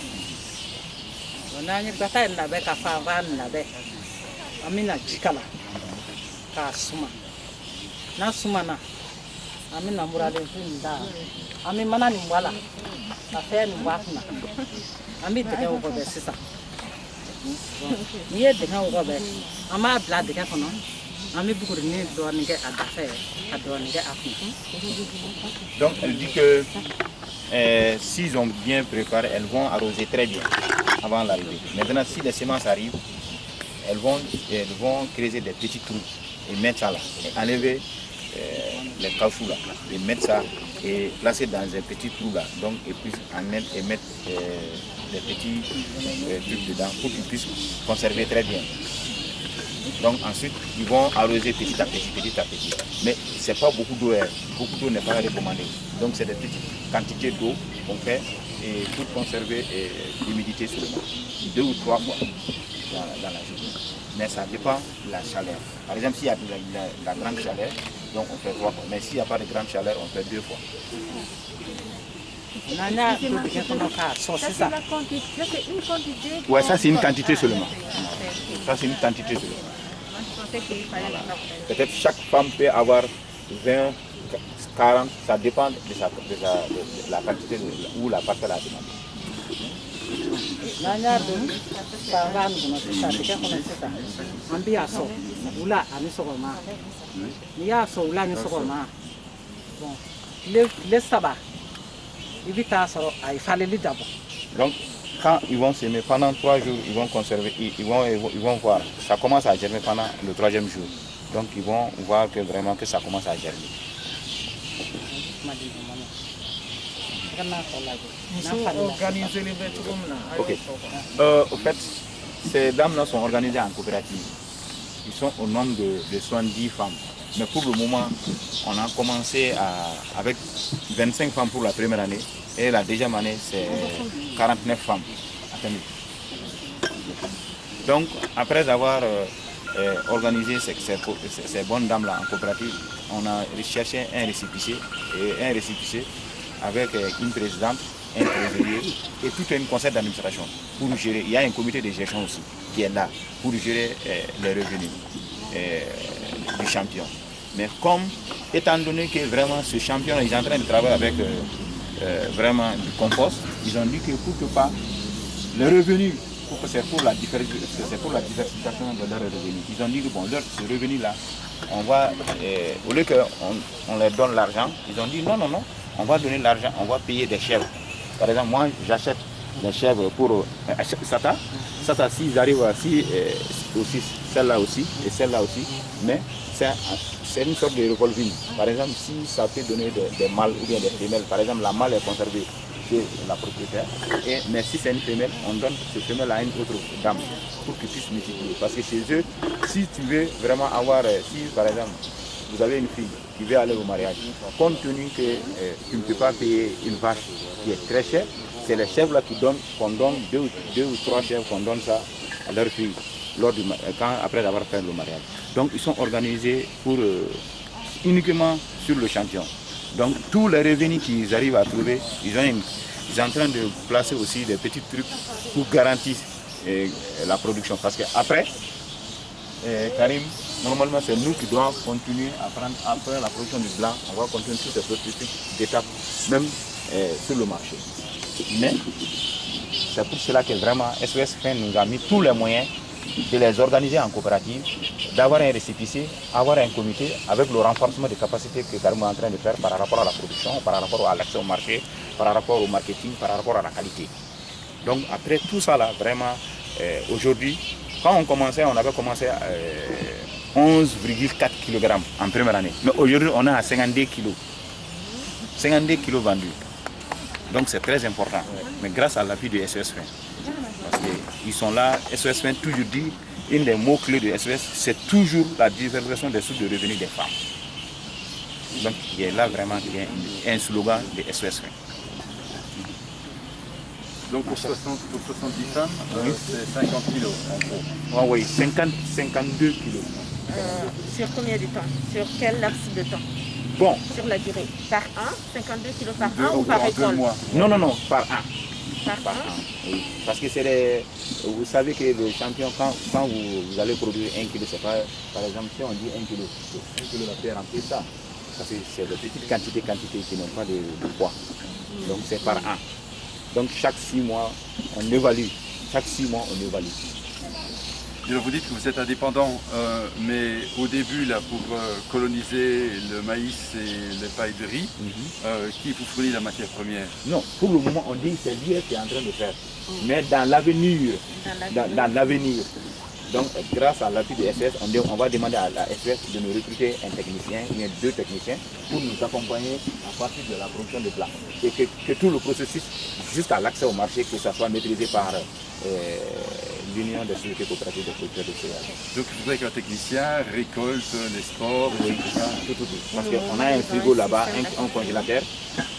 Donc elle dit que s'ils ont bien préparé, elles vont arroser très bien avant l'arrivée. Maintenant si les semences arrivent, elles vont creuser des petits trous et mettre ça là, et enlever les caoutchoucs là, et mettre ça et placer dans un petit trou là, donc et puis mettre des petits trucs dedans pour qu'ils puissent conserver très bien. Donc ensuite, ils vont arroser petit à petit. Mais ce n'est pas beaucoup d'eau, beaucoup d'eau n'est pas recommandé. Donc c'est des petites quantités d'eau qu'on fait et pour conserver l'humidité seulement, 2 ou 3 fois dans la journée. Mais ça dépend de la chaleur. Par exemple, s'il y a de la grande chaleur, donc on fait 3 fois. Mais s'il n'y a pas de grande chaleur, on fait 2 fois. Ouais, ça c'est une quantité seulement. Ça c'est une quantité seulement. Peut-être chaque femme peut avoir 20, 40, ça dépend de la quantité ou la parcelle à demander. Nanya dun parang guna sa tika kuna sa. Ambi aso. Ula ani sokoma. Ni aso ula ni sokoma. Bon. Le sabbat. Il vit à ça, il fallait les d'abord. Donc quand ils vont s'aimer pendant 3 jours, ils vont conserver, ils vont voir. Ça commence à germer pendant le 3e jour. Donc ils vont voir que vraiment que ça commence à germer. Ok. Au fait, ces dames-là sont organisées en coopérative. Ils sont au nombre de 70 femmes. Mais pour le moment, on a commencé avec 25 femmes pour la première année. Et la deuxième année, c'est 49 femmes. Donc, après avoir organisé ces bonnes dames-là en coopérative, on a recherché un récépissé avec une présidente, un trésorier et tout un conseil d'administration pour gérer. Il y a un comité de gestion aussi qui est là pour gérer les revenus du champion. Mais comme, étant donné que vraiment ce champion est en train de travailler avec vraiment du compost, ils ont dit que pour que pas le revenu, c'est pour la diversification de leurs revenus. Ils ont dit que bon, ce revenu-là, on va, au lieu qu'on leur donne l'argent, ils ont dit non, on va donner l'argent, on va payer des chèvres. Par exemple, moi j'achète des chèvres pour Sata, s'ils arrivent aussi, celle-là aussi, et celle-là aussi, mais c'est une sorte de revolving. Par exemple, si ça peut donner des mâles ou bien des femelles, par exemple, la mâle est conservée chez la propriétaire, mais si c'est une femelle, on donne cette femelle à une autre dame pour qu'ils puissent multiplier. Parce que chez eux, si tu veux vraiment avoir, si par exemple, vous avez une fille qui veut aller au mariage, compte tenu que tu ne peux pas payer une vache qui est très chère, c'est les chèvres là qu'on donne 2 ou 3 chèvres qu'on donne ça à leur fille après avoir fait le mariage. Donc ils sont organisés uniquement sur le champion. Donc tous les revenus qu'ils arrivent à trouver, ils sont en train de placer aussi des petits trucs pour garantir la production. Parce qu'après, Karim, normalement c'est nous qui devons continuer à prendre après la production du blanc, on va continuer sur ces processus d'étape, même sur le marché. Mais c'est pour cela que vraiment SOS Fin nous a mis tous les moyens de les organiser en coopérative, d'avoir un récépissé, avoir un comité avec le renforcement des capacités que Karim est en train de faire par rapport à la production, par rapport à l'accès au marché, par rapport au marketing, par rapport à la qualité. Donc après tout ça là, vraiment, aujourd'hui, quand on avait commencé à 11,4 kg en première année. Mais aujourd'hui, on est à 52 kg. 52 kg vendus. Donc c'est très important. Mais grâce à l'appui de SOS Fin. Parce qu'ils sont là, SOS Fin toujours dit, une des mots-clés de SOS, c'est toujours la diversification des sources de revenus des femmes. Donc il y a là vraiment un slogan de SOS Fin. Donc pour 70 femmes, c'est 50 kilos en gros. Oh oui, 52 kilos. Sur combien de temps? Sur quel laps de temps? Bon. Sur la durée. Par an? 52 kilos par an ou par récolte? Non, par an. Par an? Oui. Parce que c'est vous savez que le champion, quand vous allez produire 1 kg, c'est pas, par exemple, si on dit 1 kg, 1 kg va faire remplir ça. Parce que c'est de petites quantités qui n'ont pas de poids. Donc c'est par an. Donc chaque 6 mois, on évalue. Chaque 6 mois, on évalue. Et vous dites que vous êtes indépendant, mais au début, là, pour coloniser le maïs et les pailles de riz, qui vous fournit la matière première? Non, pour le moment, on dit que c'est l'IS qui est en train de faire. Mais dans l'avenir, donc grâce à l'appui de SOS, on va demander à la SOS de nous recruter un technicien, il y a 2 techniciens, pour nous accompagner à partir de la production de plats. Et que tout le processus, jusqu'à l'accès au marché, que ça soit maîtrisé par l'Union des sociétés coopératives de producteurs de céréales. Donc il faudrait qu'un technicien récolte les spores, oui, tout. Parce qu'on a un frigo là-bas, un congélateur.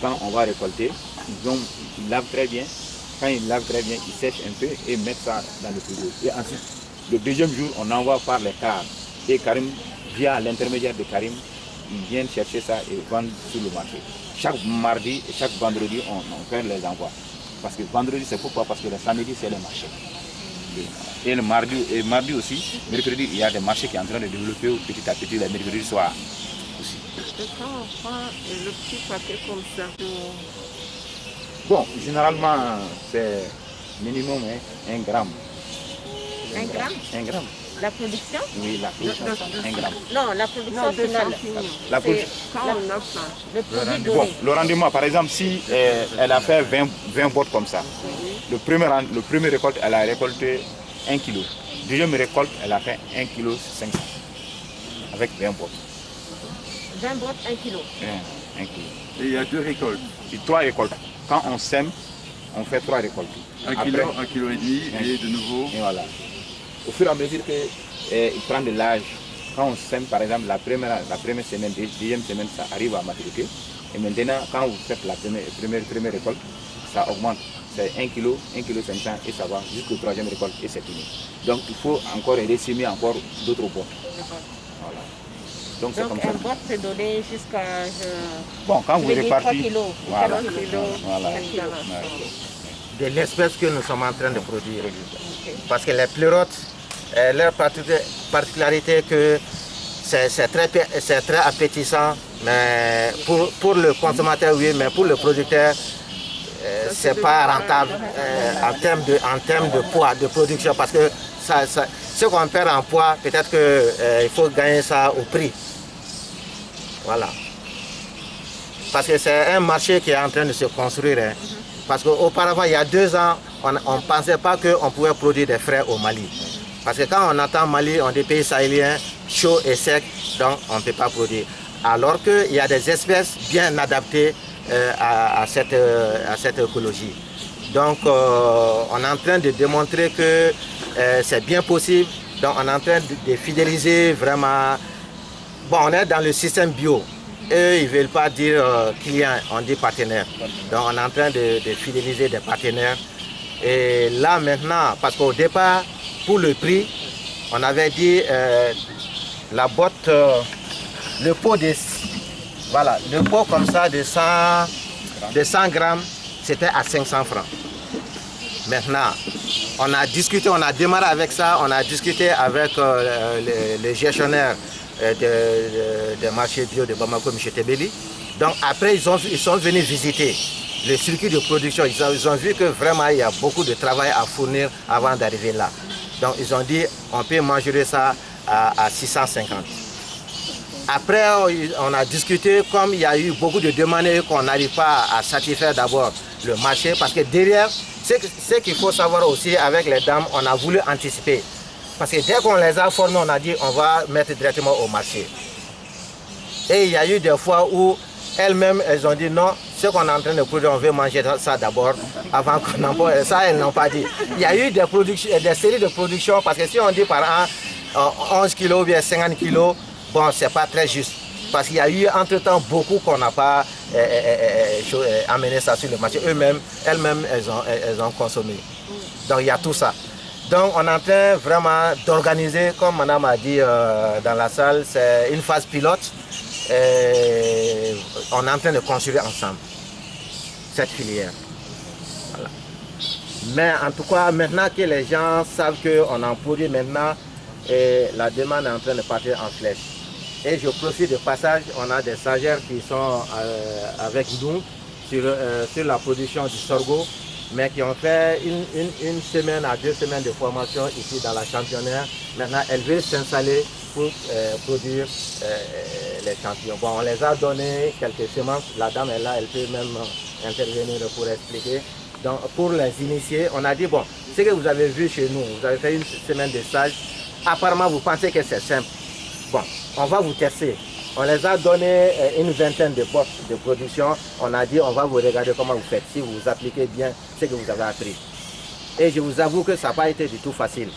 Quand on va récolter, ils lavent très bien. Quand ils lavent très bien, ils sèchent un peu et mettent ça dans le frigo. Et ensuite, le deuxième jour, on envoie par les cars. Et Karim, via l'intermédiaire de Karim, ils viennent chercher ça et vendent sur le marché. Chaque mardi et chaque vendredi, on fait les envois. Parce que vendredi, c'est pourquoi? Parce que le samedi, c'est le marché. Et le mardi aussi, mercredi, il y a des marchés qui sont en train de développer petit à petit, les mercredis soir aussi. Et quand on prend le petit paquet comme ça, bon, généralement, c'est minimum 1 gramme. 1 gramme? 1 gramme. La production? Oui, la production, 1 gramme. Non, la production finale. La production. Le produit donné. Le rendement, par exemple, si elle a fait 20 bottes comme ça, le premier récolte, elle a récolté 1 kg. Deuxième récolte, elle a fait 1,5 kg avec 20 bottes. 20 bottes, 1 kg. 1 kg. Et il y a 2 récoltes. Et 3 récoltes. Quand on sème, on fait 3 récoltes. 1 kg, 1,5 kg et de nouveau. Et voilà. Au fur et à mesure qu'il prend de l'âge, quand on sème par exemple la première semaine, deuxième semaine, ça arrive à maturité. Et maintenant, quand vous faites la première récolte, ça augmente. C'est 1 kg, 1,5 kg et ça va jusqu'au 3e récolte et c'est fini. Donc il faut encore ressemer encore d'autres bottes. Voilà. Donc c'est comme ça. Un botte peut donner jusqu'à bon, quand vous répartissez 3 kg, voilà. 4 kg, Voilà. 5 kg. De l'espèce que nous sommes en train de produire. Parce que les pleurotes, leur particularité que c'est très appétissant, mais pour le consommateur oui, mais pour le producteur c'est pas rentable en termes de poids de production, parce que ce qu'on perd en poids, peut-être qu'il faut gagner ça au prix. Voilà. Parce que c'est un marché qui est en train de se construire. Hein. Parce qu'auparavant, il y a 2 ans, on ne pensait pas qu'on pouvait produire des frais au Mali. Parce que quand on entend Mali, on dit pays sahéliens, chaud et sec, donc on ne peut pas produire. Alors qu'il y a des espèces bien adaptées à cette écologie. Donc on est en train de démontrer que c'est bien possible. Donc on est en train de fidéliser vraiment. Bon, on est dans le système bio. Eux, ils ne veulent pas dire clients, on dit partenaires. Donc on est en train de fidéliser des partenaires. Et là maintenant, parce qu'au départ, pour le prix, on avait dit la botte, le pot voilà, le pot comme ça de 100 grammes, c'était à 500 francs. Maintenant, on a discuté, on a démarré avec ça, on a discuté avec les gestionnaires des marchés bio de Bamako, M. Tebeli. Donc après, ils sont venus visiter le circuit de production. Ils ont vu que vraiment il y a beaucoup de travail à fournir avant d'arriver là. Donc ils ont dit on peut mesurer ça à 650. Après, on a discuté, comme il y a eu beaucoup de demandes qu'on n'arrive pas à satisfaire d'abord le marché, parce que derrière, ce qu'il faut savoir aussi avec les dames, on a voulu anticiper. Parce que dès qu'on les a formées, on a dit on va mettre directement au marché. Et il y a eu des fois où elles-mêmes, elles ont dit non, ce qu'on est en train de produire, on veut manger ça d'abord avant qu'on en... Ça, elles n'ont pas dit. Il y a eu des séries de production, parce que si on dit par an 11 kg ou bien 50 kg, bon, c'est pas très juste. Parce qu'il y a eu entre-temps beaucoup qu'on n'a pas amené ça sur le marché. Elles-mêmes, elles ont consommé. Donc il y a tout ça. Donc on est en train vraiment d'organiser, comme madame a dit dans la salle, c'est une phase pilote. Et on est en train de construire ensemble cette filière. Voilà. Mais en tout cas, maintenant que les gens savent qu'on en produit maintenant, et la demande est en train de partir en flèche. Et je profite de passage, on a des stagiaires qui sont avec nous sur la production du sorgho, mais qui ont fait une semaine à 2 semaines de formation ici dans la championnaire. Maintenant, elles veulent s'installer pour produire les champignons. Bon, on les a donné quelques semences. La dame est là, elle peut même intervenir pour expliquer. Donc, pour les initier, on a dit, bon, ce que vous avez vu chez nous, vous avez fait une semaine de stage, apparemment vous pensez que c'est simple. Bon, on va vous tester. On les a donné une vingtaine de bottes de production. On a dit, on va vous regarder comment vous faites, si vous appliquez bien ce que vous avez appris. Et je vous avoue que ça n'a pas été du tout facile.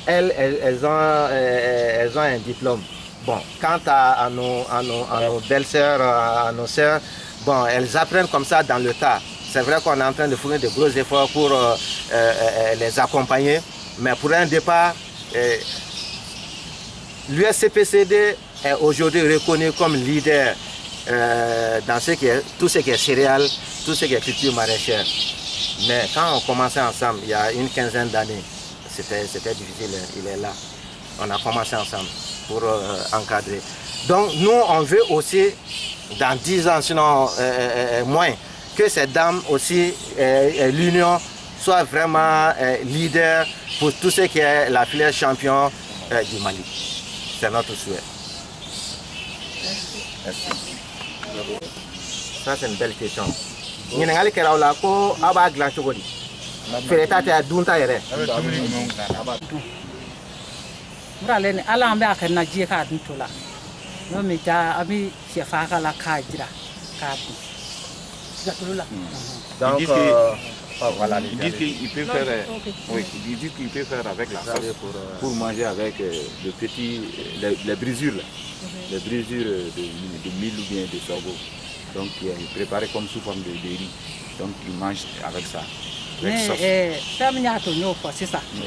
Elles ont un diplôme. Bon, quant à nos belles-sœurs, à nos sœurs, bon, elles apprennent comme ça dans le tas. C'est vrai qu'on est en train de fournir de gros efforts pour les accompagner, mais pour un départ, l'USCPCD est aujourd'hui reconnu comme leader dans tout ce qui est céréales, tout ce qui est culture maraîchère. Mais quand on commençait ensemble, il y a une quinzaine d'années, c'était difficile, il est là. On a commencé ensemble pour encadrer. Donc nous, on veut aussi, dans 10 ans, sinon moins, que ces dames aussi, l'union soit vraiment leader pour tout ce qui est la filière champion du Mali. C'est notre souhait. Merci. Ça c'est une belle question. Ñinengali keraw la ko aba glan chogodi. Fereta ta dunta yere. Murale ni ala ambe akena jie ka duntola. No mi ja abi chefa ka la ka jira ka du. Donc voilà, ils disent qu'il peut faire, oui, ils disent qu'il peut faire avec la sauce pour manger avec les brisures, les brisures de mil ou bien de sorgho. Donc il est préparé comme sous forme de riz. Donc ils mangent avec ça. Avec sauce.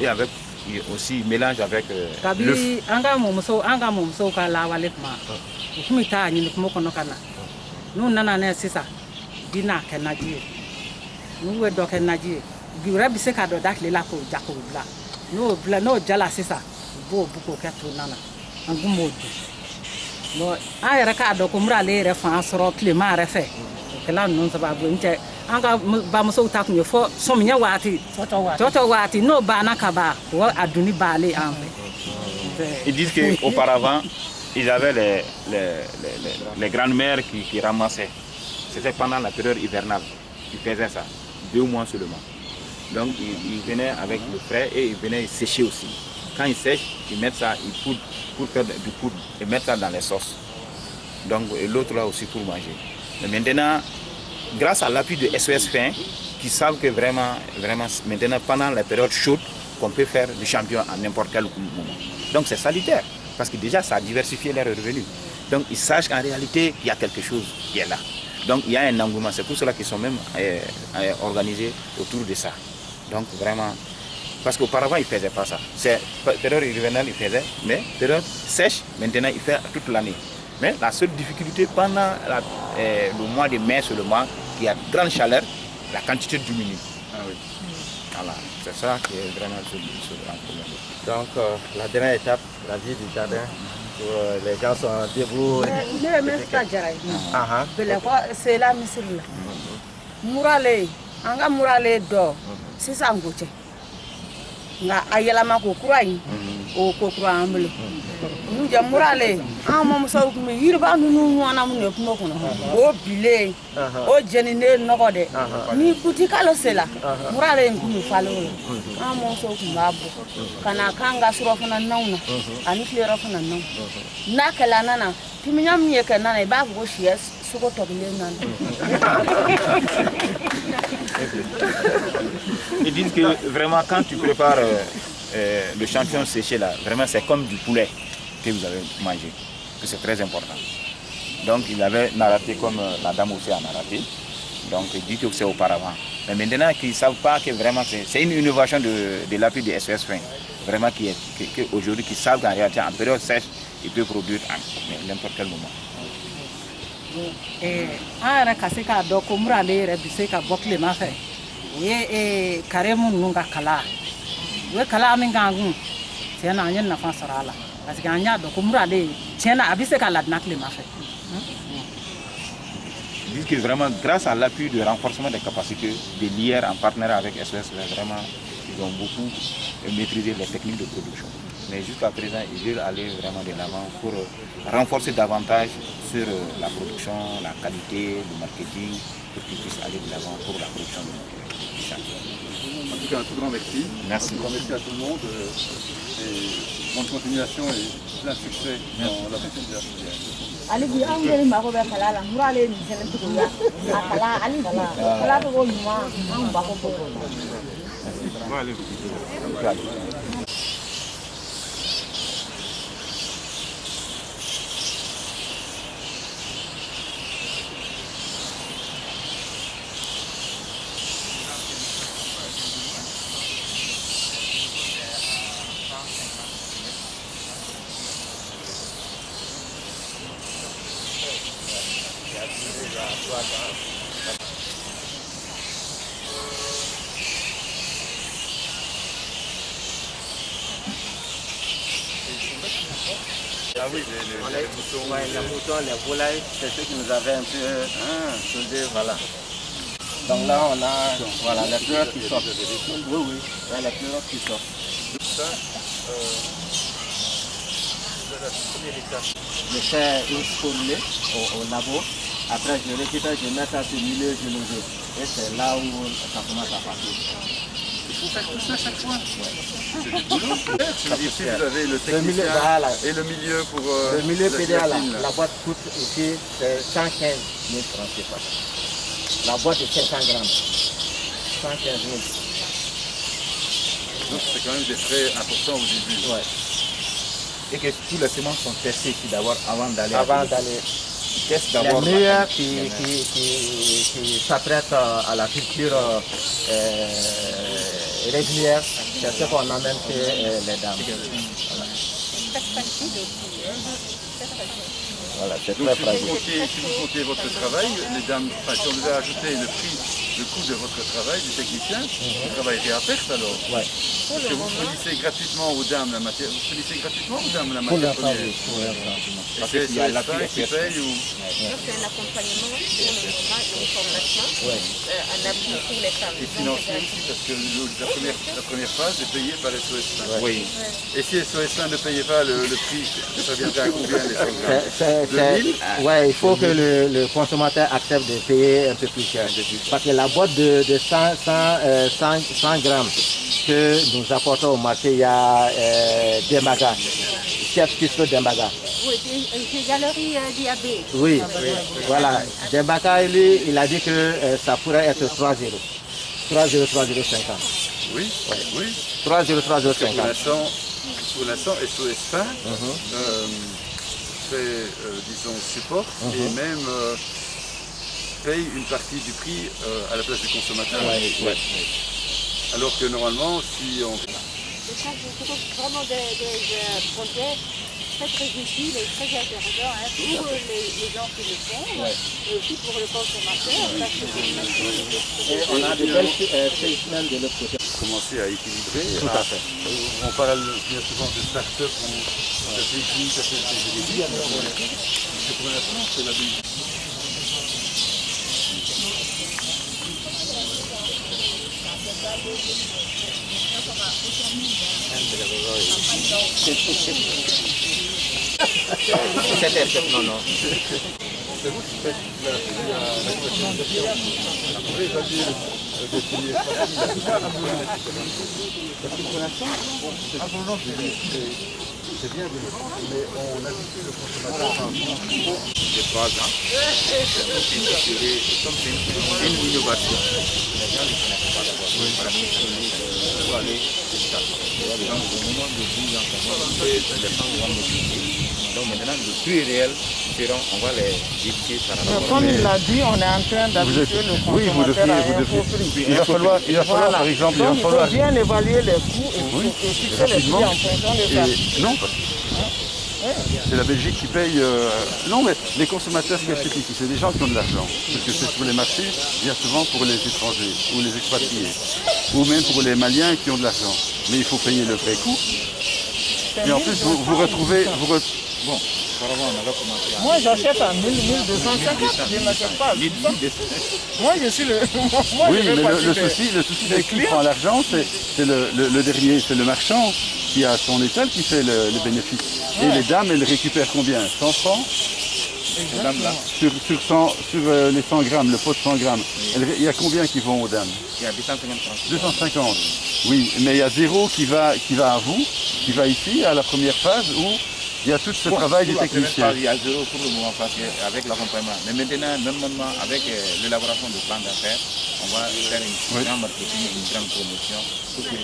Et avec aussi mélange avec l'œuf. Nous avons fait un peu de temps. Nous avons fait un Ils disent qu'auparavant, ils avaient les grandes-mères qui ramassaient. C'était pendant la période hivernale. Ils faisaient ça. 2 mois seulement. Donc ils venaient avec le frais et ils venaient sécher aussi. Quand ils sèchent, ils mettent ça, ils poudrent pour faire du poudre et mettre ça dans les sauces. Donc l'autre là aussi pour manger. Mais maintenant, grâce à l'appui de SOS Fin, qui savent que vraiment maintenant pendant la période chaude, qu'on peut faire du champion à n'importe quel moment. Donc c'est salutaire, parce que déjà ça a diversifié leurs revenus. Donc ils sachent qu'en réalité, il y a quelque chose qui est là. Donc il y a un engouement, c'est pour cela qu'ils sont même organisés autour de ça. Donc vraiment, parce qu'auparavant ils ne faisaient pas ça. C'est période hivernale ils faisaient, mais période sèche, maintenant ils font toute l'année. Mais la seule difficulté pendant le mois de mai seulement, qu'il y a grande chaleur, la quantité diminue. Ah oui. Voilà, c'est ça qui est vraiment le problème. Donc la dernière étape, la vie du jardin. Les gens sont debout. C'est la misère. Murale, anga murale do, c'est ça ngoche. Nga ayala mako kurai, o kokura amble. Nuja murale, mom so mi yirba nu wana mu ne kuma kono. O bile, o jenine nokode. Ni kutika lo sela. Murale ngumi falo. Mom so kuma bu. Kana kanga suro fana nauna. Ani klero fana nauna. Nakala nana, timinyam nyeke nana ba go shies suko tobile nana. Ils disent que vraiment quand tu prépares le champion séché là, vraiment c'est comme du poulet que vous avez mangé, que c'est très important. Donc il avait narraté comme la dame aussi a narraté, donc il dit que c'est auparavant. Mais maintenant qu'ils ne savent pas que vraiment c'est une innovation de l'appui de SOS Fin, vraiment aujourd'hui qui savent qu'en réalité en période sèche, il peut produire à n'importe quel moment. Ara kasika doko murale re biseka bokle mafe ye karemu nunga kala we kala mingangu tiena anya na fa sarala parce que anya doko murale tiena abiseka la nakle mafe. Ils disent que vraiment grâce à l'appui du renforcement des capacités de l'IR en partenariat avec SOS, vraiment ils ont beaucoup maîtrisé les techniques de production. Mais jusqu'à présent, ils veulent aller vraiment de l'avant pour renforcer davantage sur la production, la qualité, le marketing, pour qu'ils puissent aller de l'avant pour la production du champion. En tout cas, un tout grand merci. Merci. Un grand merci à tout le monde. Et bonne continuation et plein de succès dans la gestion de la filière. Ali bi angeli mako be kala la murale ni selen tukuya akala ali kala to go nyuma am bako ko. Ah oui, les moutons, les volailles, c'est ce qui nous avait un peu soudés, voilà. Donc là, on a voilà, les fleurs qui sortent. Oui, oui, les fleurs qui sortent. Ça, la première étape. Je fais une formule au labo. Après, je récupère, je mets ça sur le milieu, je le jette. Et c'est là où ça commence à partir. Il faut faire tout ça chaque fois. Ouais. C'est du boulot. Ici, vous avez le technicien et le milieu pour le milieu PDA, la la boîte coûte ici, c'est 115 000 francs CFA. La boîte est 700 grammes. 115 000. Donc, c'est quand même des frais importants au début. Ouais. Et que tous les semences sont testées ici d'abord avant d'aller. Les meilleurs qui s'apprêtent à la culture régulière, c'est ce qu'on amène chez les dames. Voilà, c'est très fragile. Si vous comptez votre travail, les dames, si on devait ajouter le coût de votre travail, du technicien, vous travaillerez à perte alors. Ouais. Parce que vous fournissez gratuitement aux dames la matière. Vous fournissez gratuitement aux dames la matière première. Parce que c'est la qui paye ou. C'est un accompagnement pour le moment, une formation, un appui pour les femmes. Et financier aussi, parce que la première phase est payée par SOS Fin. Oui. Et si SOS Fin ne payait pas le prix, ça viendrait à combien les 100 grammes? Ouais, il faut que le consommateur accepte de payer un peu plus cher. Parce que la boîte de 100 grammes que nous apportons au marché, il y a Dembaga, chef cuistot Dembaga. Oui, c'est Galerie Diabète. Oui, voilà. Dembaga, lui, il a dit que ça pourrait être 3-0. 3-0, 3-0-50. Oui, oui. 3-0, 3-0-50. Pour l'instant, SOS Fin fait, disons, support et même paye une partie du prix à la place du consommateur. Alors que normalement, si on... Je trouve vraiment des projets très utiles et très intéressants pour les gens qui le font et aussi pour le consommateur. Et on a des belles spécimens de l'autre côté. Commencer à équilibrer. Tout à fait. On parle bien souvent de start-up où ça fait vie, ça fait des mais pour l'instant, c'est la Belgique. Non, non. C'est vous qui faites la commercialisation. Vous pouvez évaluer le défilé. Parce que pour l'instant, c'est bien de le faire, mais on habitue le consommateur à de 3 ans. Comme c'est une innovation. Les gens ne connaissent pas d'abord. Il faut aller jusqu'à ça. Donc, au moment de 12 ans, les gens vont maîtriser. Donc maintenant, le prix réel, on va les éduquer par rapport à... Comme il l'a dit, on est en train d'habituer le consommateur à un faux prix. Il va falloir, par exemple, donc, il faut bien évaluer les coûts et fixer les prix en fonction de ça. Non, c'est la Belgique qui paye... Non, mais les consommateurs qui achètent ici, c'est des gens qui ont de l'argent. Parce que c'est sur les marchés, bien souvent pour les étrangers ou les expatriés. Ou même pour les Maliens qui ont de l'argent. Mais il faut payer le vrai coût. Et en plus, vous retrouvez... Bon, apparemment, on va commencer à... Moi, j'achète à 1250, je n'achète pas. Moi, je suis le... Oui, mais le souci de qui prend l'argent, c'est le dernier, c'est le marchand qui a son étal qui fait le bénéfice. Et les dames, elles récupèrent combien? 100 francs sur les 100 grammes, le pot de 100 grammes. Il y a combien qui vont aux dames? Il y a 250 francs. 250, oui, mais il y a 0 qui va à vous, qui va ici, à la première phase, où il y a tout ce travail du technicien. Il y a 0 pour le moment avec l'accompagnement. Mais maintenant, normalement, avec l'élaboration du plan d'affaires, on va faire une grande marketing, une grande promotion pour que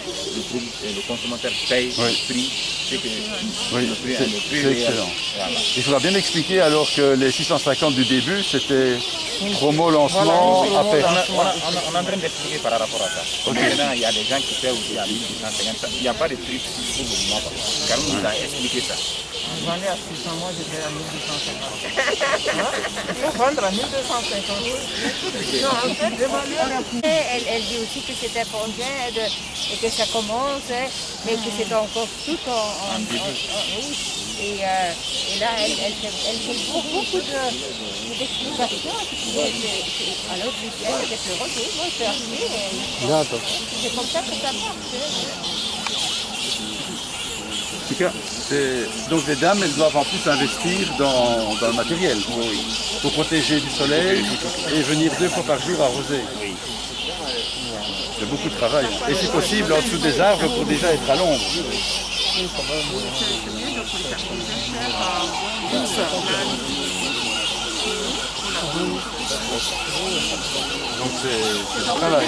le consommateur paye le prix. C'est que le prix c'est excellent. Voilà. Il faudra bien expliquer alors que les 650 du début, c'était promo, lancement, on est en train d'expliquer par rapport à ça. Maintenant, il y a des gens qui paient aussi à 1250. Il n'y a pas de prix pour le moment. Car on nous a expliqué ça. Vous vendez à 600, moi j'étais à 1250. Il faut vendre à 1250. Non, en fait, elle dit aussi que c'est important et que ça commence, mais que c'est encore tout en oui. Et là, elle fait beaucoup d'explications. Alors, avec le retour, moi, je suis arrivée. C'est comme ça que ça marche. En tout cas, donc les dames, elles doivent en plus investir dans le matériel pour protéger du soleil et venir 2 fois par jour arroser. C'est beaucoup de travail. Et si possible, en dessous des arbres pour déjà être à l'ombre. Donc c'est du travail.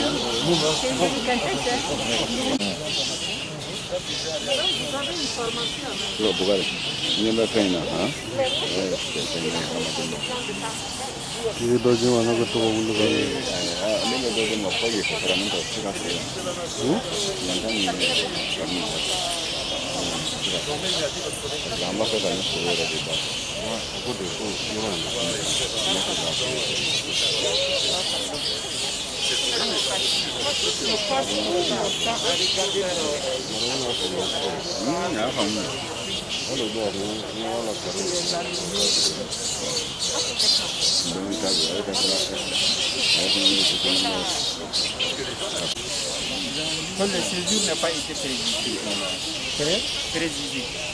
Le séjour n'a pas été prévisé.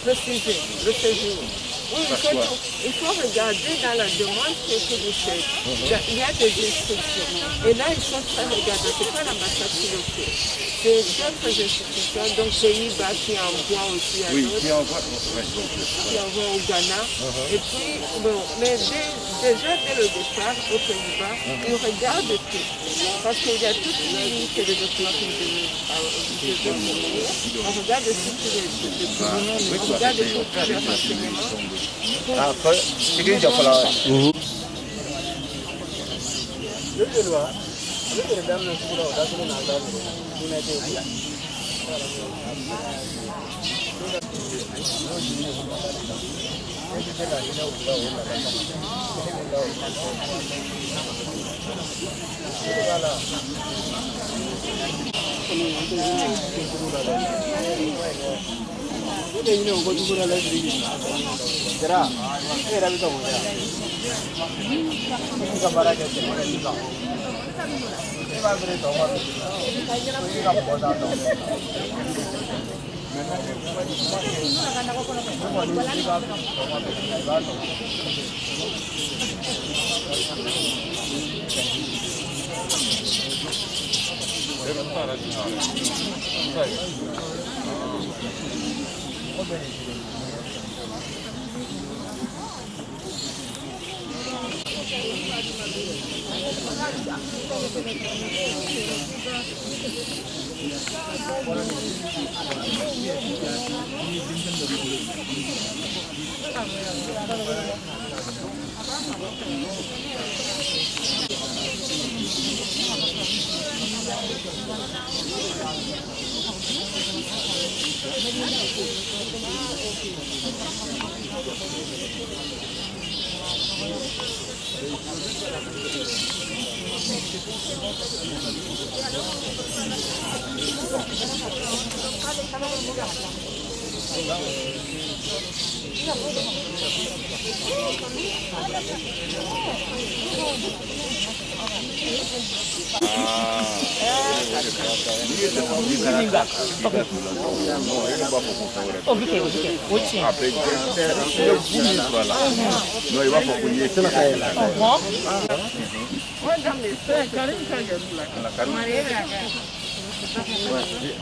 Précisé, le séjour. Oui, il faut regarder dans la demande ce que vous faites. Il y a des instructions. Et là, ils sont très regardés. Ce n'est pas l'ambassade qui le fait. C'est d'autres institutions, donc Pays-Bas qui envoient aussi à d'autres. Qui envoient au Ghana. Et puis, bon, mais déjà dès le départ, aux Pays-Bas, ils regardent tout. Parce qu'il y a toute une liste de documents qui devraient fournir. On regarde tous les documents, on regarde tous les renseignements. Après, c'est que j'ai pas là.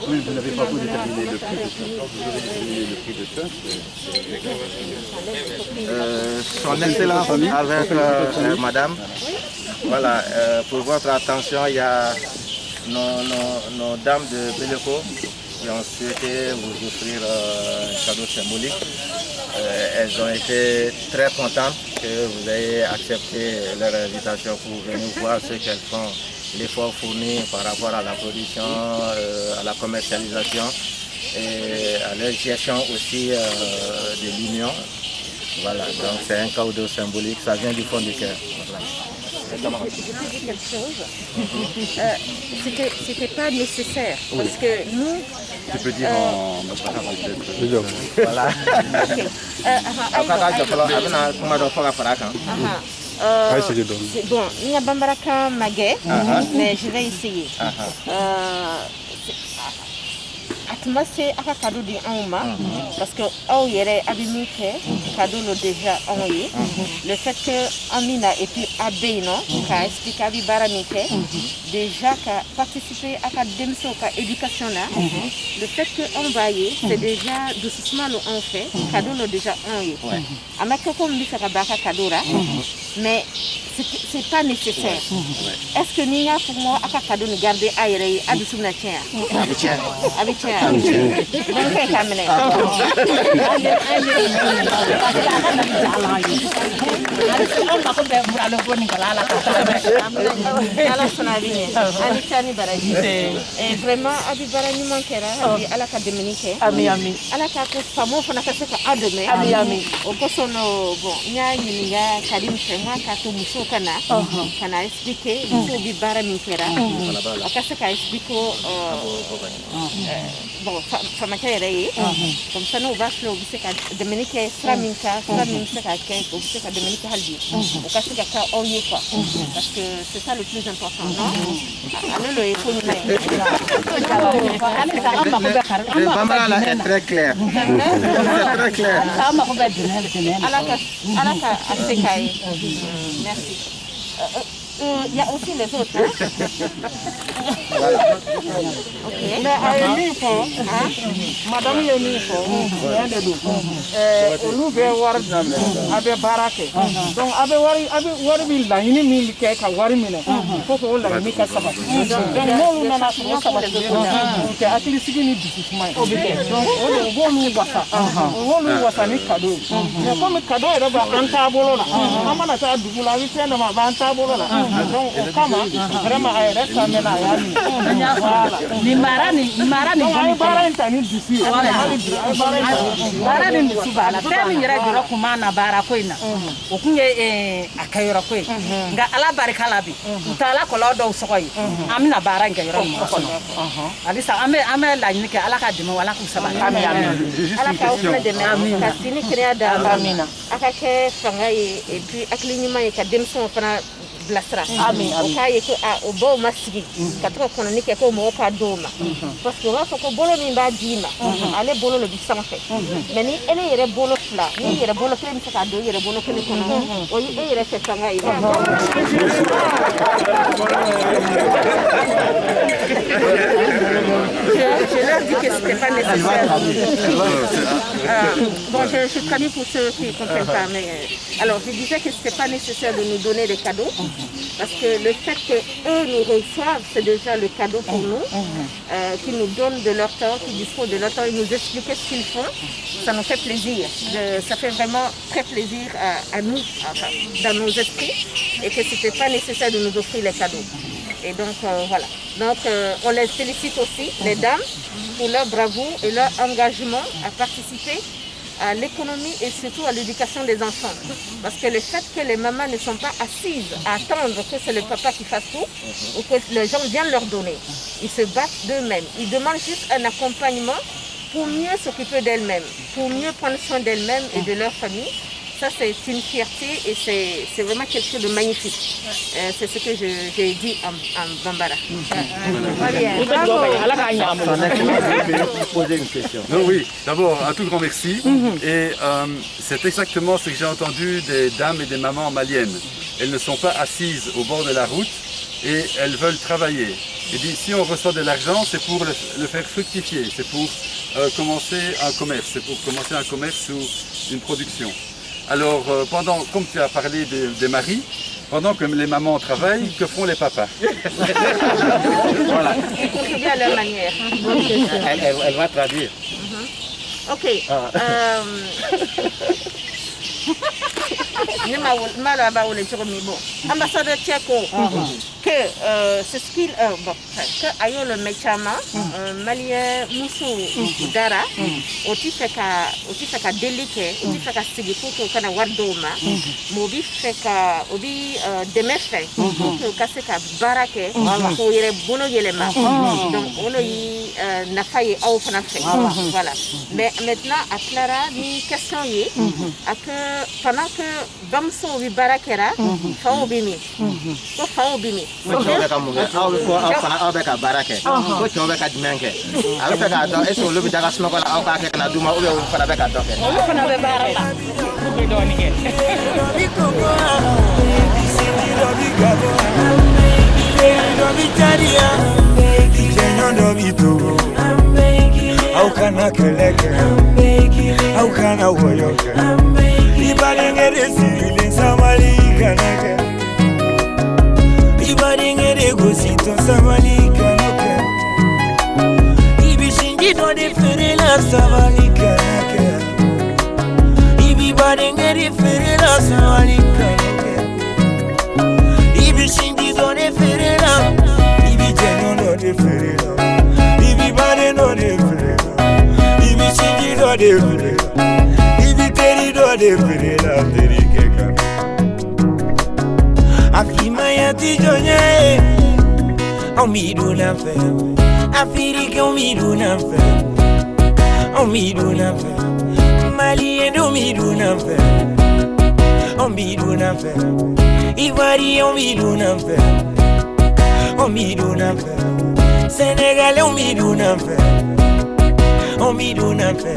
Oui, vous n'avez pas pu déterminer le prix de ça. Vous avez déterminé le prix de ça. Son Excellence avec Madame. Voilà, pour votre attention, il y a nos dames de Beleko qui ont souhaité vous offrir un cadeau symbolique. Elles ont été très contentes que vous ayez accepté leur invitation pour venir voir ce qu'elles font, l'effort fourni par rapport à la production, à la commercialisation et la gestion aussi de l'union. Voilà, donc c'est un cadeau symbolique, ça vient du fond du cœur. Voilà. Je peux dire quelque chose. C'était pas nécessaire parce que nous. Tu peux dire en peut-être. Voilà. Bon, il y a Bambaraka Magé, mais je vais essayer. Atmosphère aka cadeau di anma parce que au yere abimike cadeau lo déjà envoyé le fait que Amina et puis Abeno ka expliquer abi baramike déjà ka participer à la démission ka éducation là le fait que envoyé c'est déjà doucement lo on fait cadeau lo déjà envoyé amaka comme bi fera baka cadeau là mais c'est pas nécessaire. Est-ce que Nia pour moi aka cadeau ni garder aéré à doucement na tien abitia donc kay kamene et vraiment abi barani mankera abi ala ka dominique ami ala ka ko famo fona ka seka adome ami o ko sono bon nya ni ya kadim senga ka to muso kana kana expliquer so bi barani kera ka seka expliquer bon fama kere comme ça nous va flow bi seka dominique framinka seka ke ko seka dominique halbi o ka seka ka oye quoi parce que c'est ça le plus important non alors le faut nous Bambara est très clair. C'est très clair. Alaka Asekai. Merci. Il y a aussi les autres. Okay. Mais à Unifo, Madame Unifo, nous devons voir avec Barake. Donc, avec Warbil, la Unimi, qui est à Warimine, il faut que la Mika Sabat. Donc, nous, on a un Sabat qui a été signé du Soumai. Donc, on va nous voir ça. On va nous voir ça, les cadeaux. Mais comme les cadeaux, il y a un tableau là. On a un tableau là, il y a un tableau là. Donc, kama vraiment ay resta mena yani ni marani ay bara intani disi bara ni subala femi ngira jiro kuma na bara ko ina o kunye akayoro ko nga ala barika labi utala ko lodo sokoy amina bara nga yoro ko alisa ame la ni ke ala ka dimo wala ko sabala ala ka ofna de me kasini créa da amina aka ke fangaye et puis aklinyima e ka demson fana blastra amin okaye ko o bo masigi katro kono ni ke ko mo pa doma parce que wa ko bolo mi ba dima ale bolo le bisan fait mais ni ele yere bolo fla ni yere bolo fla mi ka do yere bolo ko kono o yi yere se tanga yi je leur dis que c'était pas nécessaire bon je traduis pour ceux qui ne comprennent pas mais alors je disais que c'était pas nécessaire de nous donner des cadeaux parce que le fait qu'eux nous reçoivent, c'est déjà le cadeau pour nous, qui nous donnent de leur temps, qui disposent de leur temps, ils nous expliquent ce qu'ils font. Ça nous fait plaisir. Ça fait vraiment très plaisir à nous, enfin, dans nos esprits, et que ce n'était pas nécessaire de nous offrir les cadeaux. Et donc voilà. Donc on les félicite aussi, les dames, pour leur bravoure et leur engagement à participer à l'économie et surtout à l'éducation des enfants. Parce que le fait que les mamans ne sont pas assises à attendre que c'est le papa qui fasse tout, ou que les gens viennent leur donner, ils se battent d'eux-mêmes. Ils demandent juste un accompagnement pour mieux s'occuper d'elles-mêmes, pour mieux prendre soin d'elles-mêmes et de leur famille. Ça, c'est une fierté et c'est vraiment quelque chose de magnifique. C'est ce que j'ai dit en Bambara. Poser une question. Non, oui, d'abord, un tout grand merci. Et c'est exactement ce que j'ai entendu des dames et des mamans maliennes. Elles ne sont pas assises au bord de la route et elles veulent travailler. Et dit, si on reçoit de l'argent, c'est pour le faire fructifier, c'est pour commencer un commerce, c'est pour commencer un commerce ou une production. Alors, comme tu as parlé des maris, pendant que les mamans travaillent, que font les papas? Voilà. Ils contribuent à leur manière. Elle va traduire. Ok. Ambassadeur Tcheko. que c'est ce qu'il que ayo le mechama malien musu dara oti feka delike oti feka sigi ko kana wardoma mobi feka obi demefe ko kaseka barake ko yere bono yelema donc ono yi nafaye au fana fait voilà mais maintenant à Clara ni question yi que pendant que bamso bi barakera fawo bimi ko fawo bimi ko chobe ka munga aw fana aw be ka barake ko chobe ka dimenke aw fe ka do eso lobi daga sno ko aw ka ke kana duma o be fana be ka do ke o fana be baraka ko do ni ke biko ko Sidi do bigabo do bitaria Kenyo do bito How can I collect How can I woyoke Ibalengere siri samali kanake Ibalengere gosito samali kanake Ibishingi do de ferela samali kanake Ibalengere ferela samali kanake Ibishingi do de ferela Ibijenyo do de ferela Ibibare do de ferela Ibishingi do de ferela Ibiteri do de ferela Terike kaka Afima ya tijonye Omidu na fe Afirike omidu na fe Omidu na fe Malien omidu na fe Omidu na fe Ivoire omidu na fe Omidu na fe Sénégal omidu na fe Omidu na fe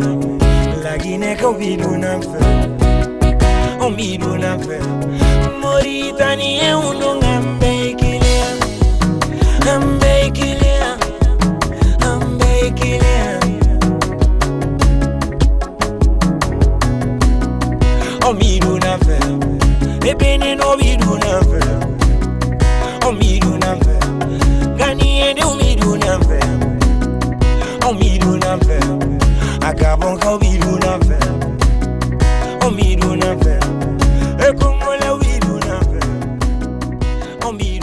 La Guinée omidu na fe Omidu na fe Mauritanie undunga mbekilea Mbekilea Mbekilea Omidu na fe Ebene no omidu na fe Omidu na fe Ghanaian omidu na fe Omidu na fe Agabon omidu na fe Omidu na fe Ekongola omidu na fe Omidu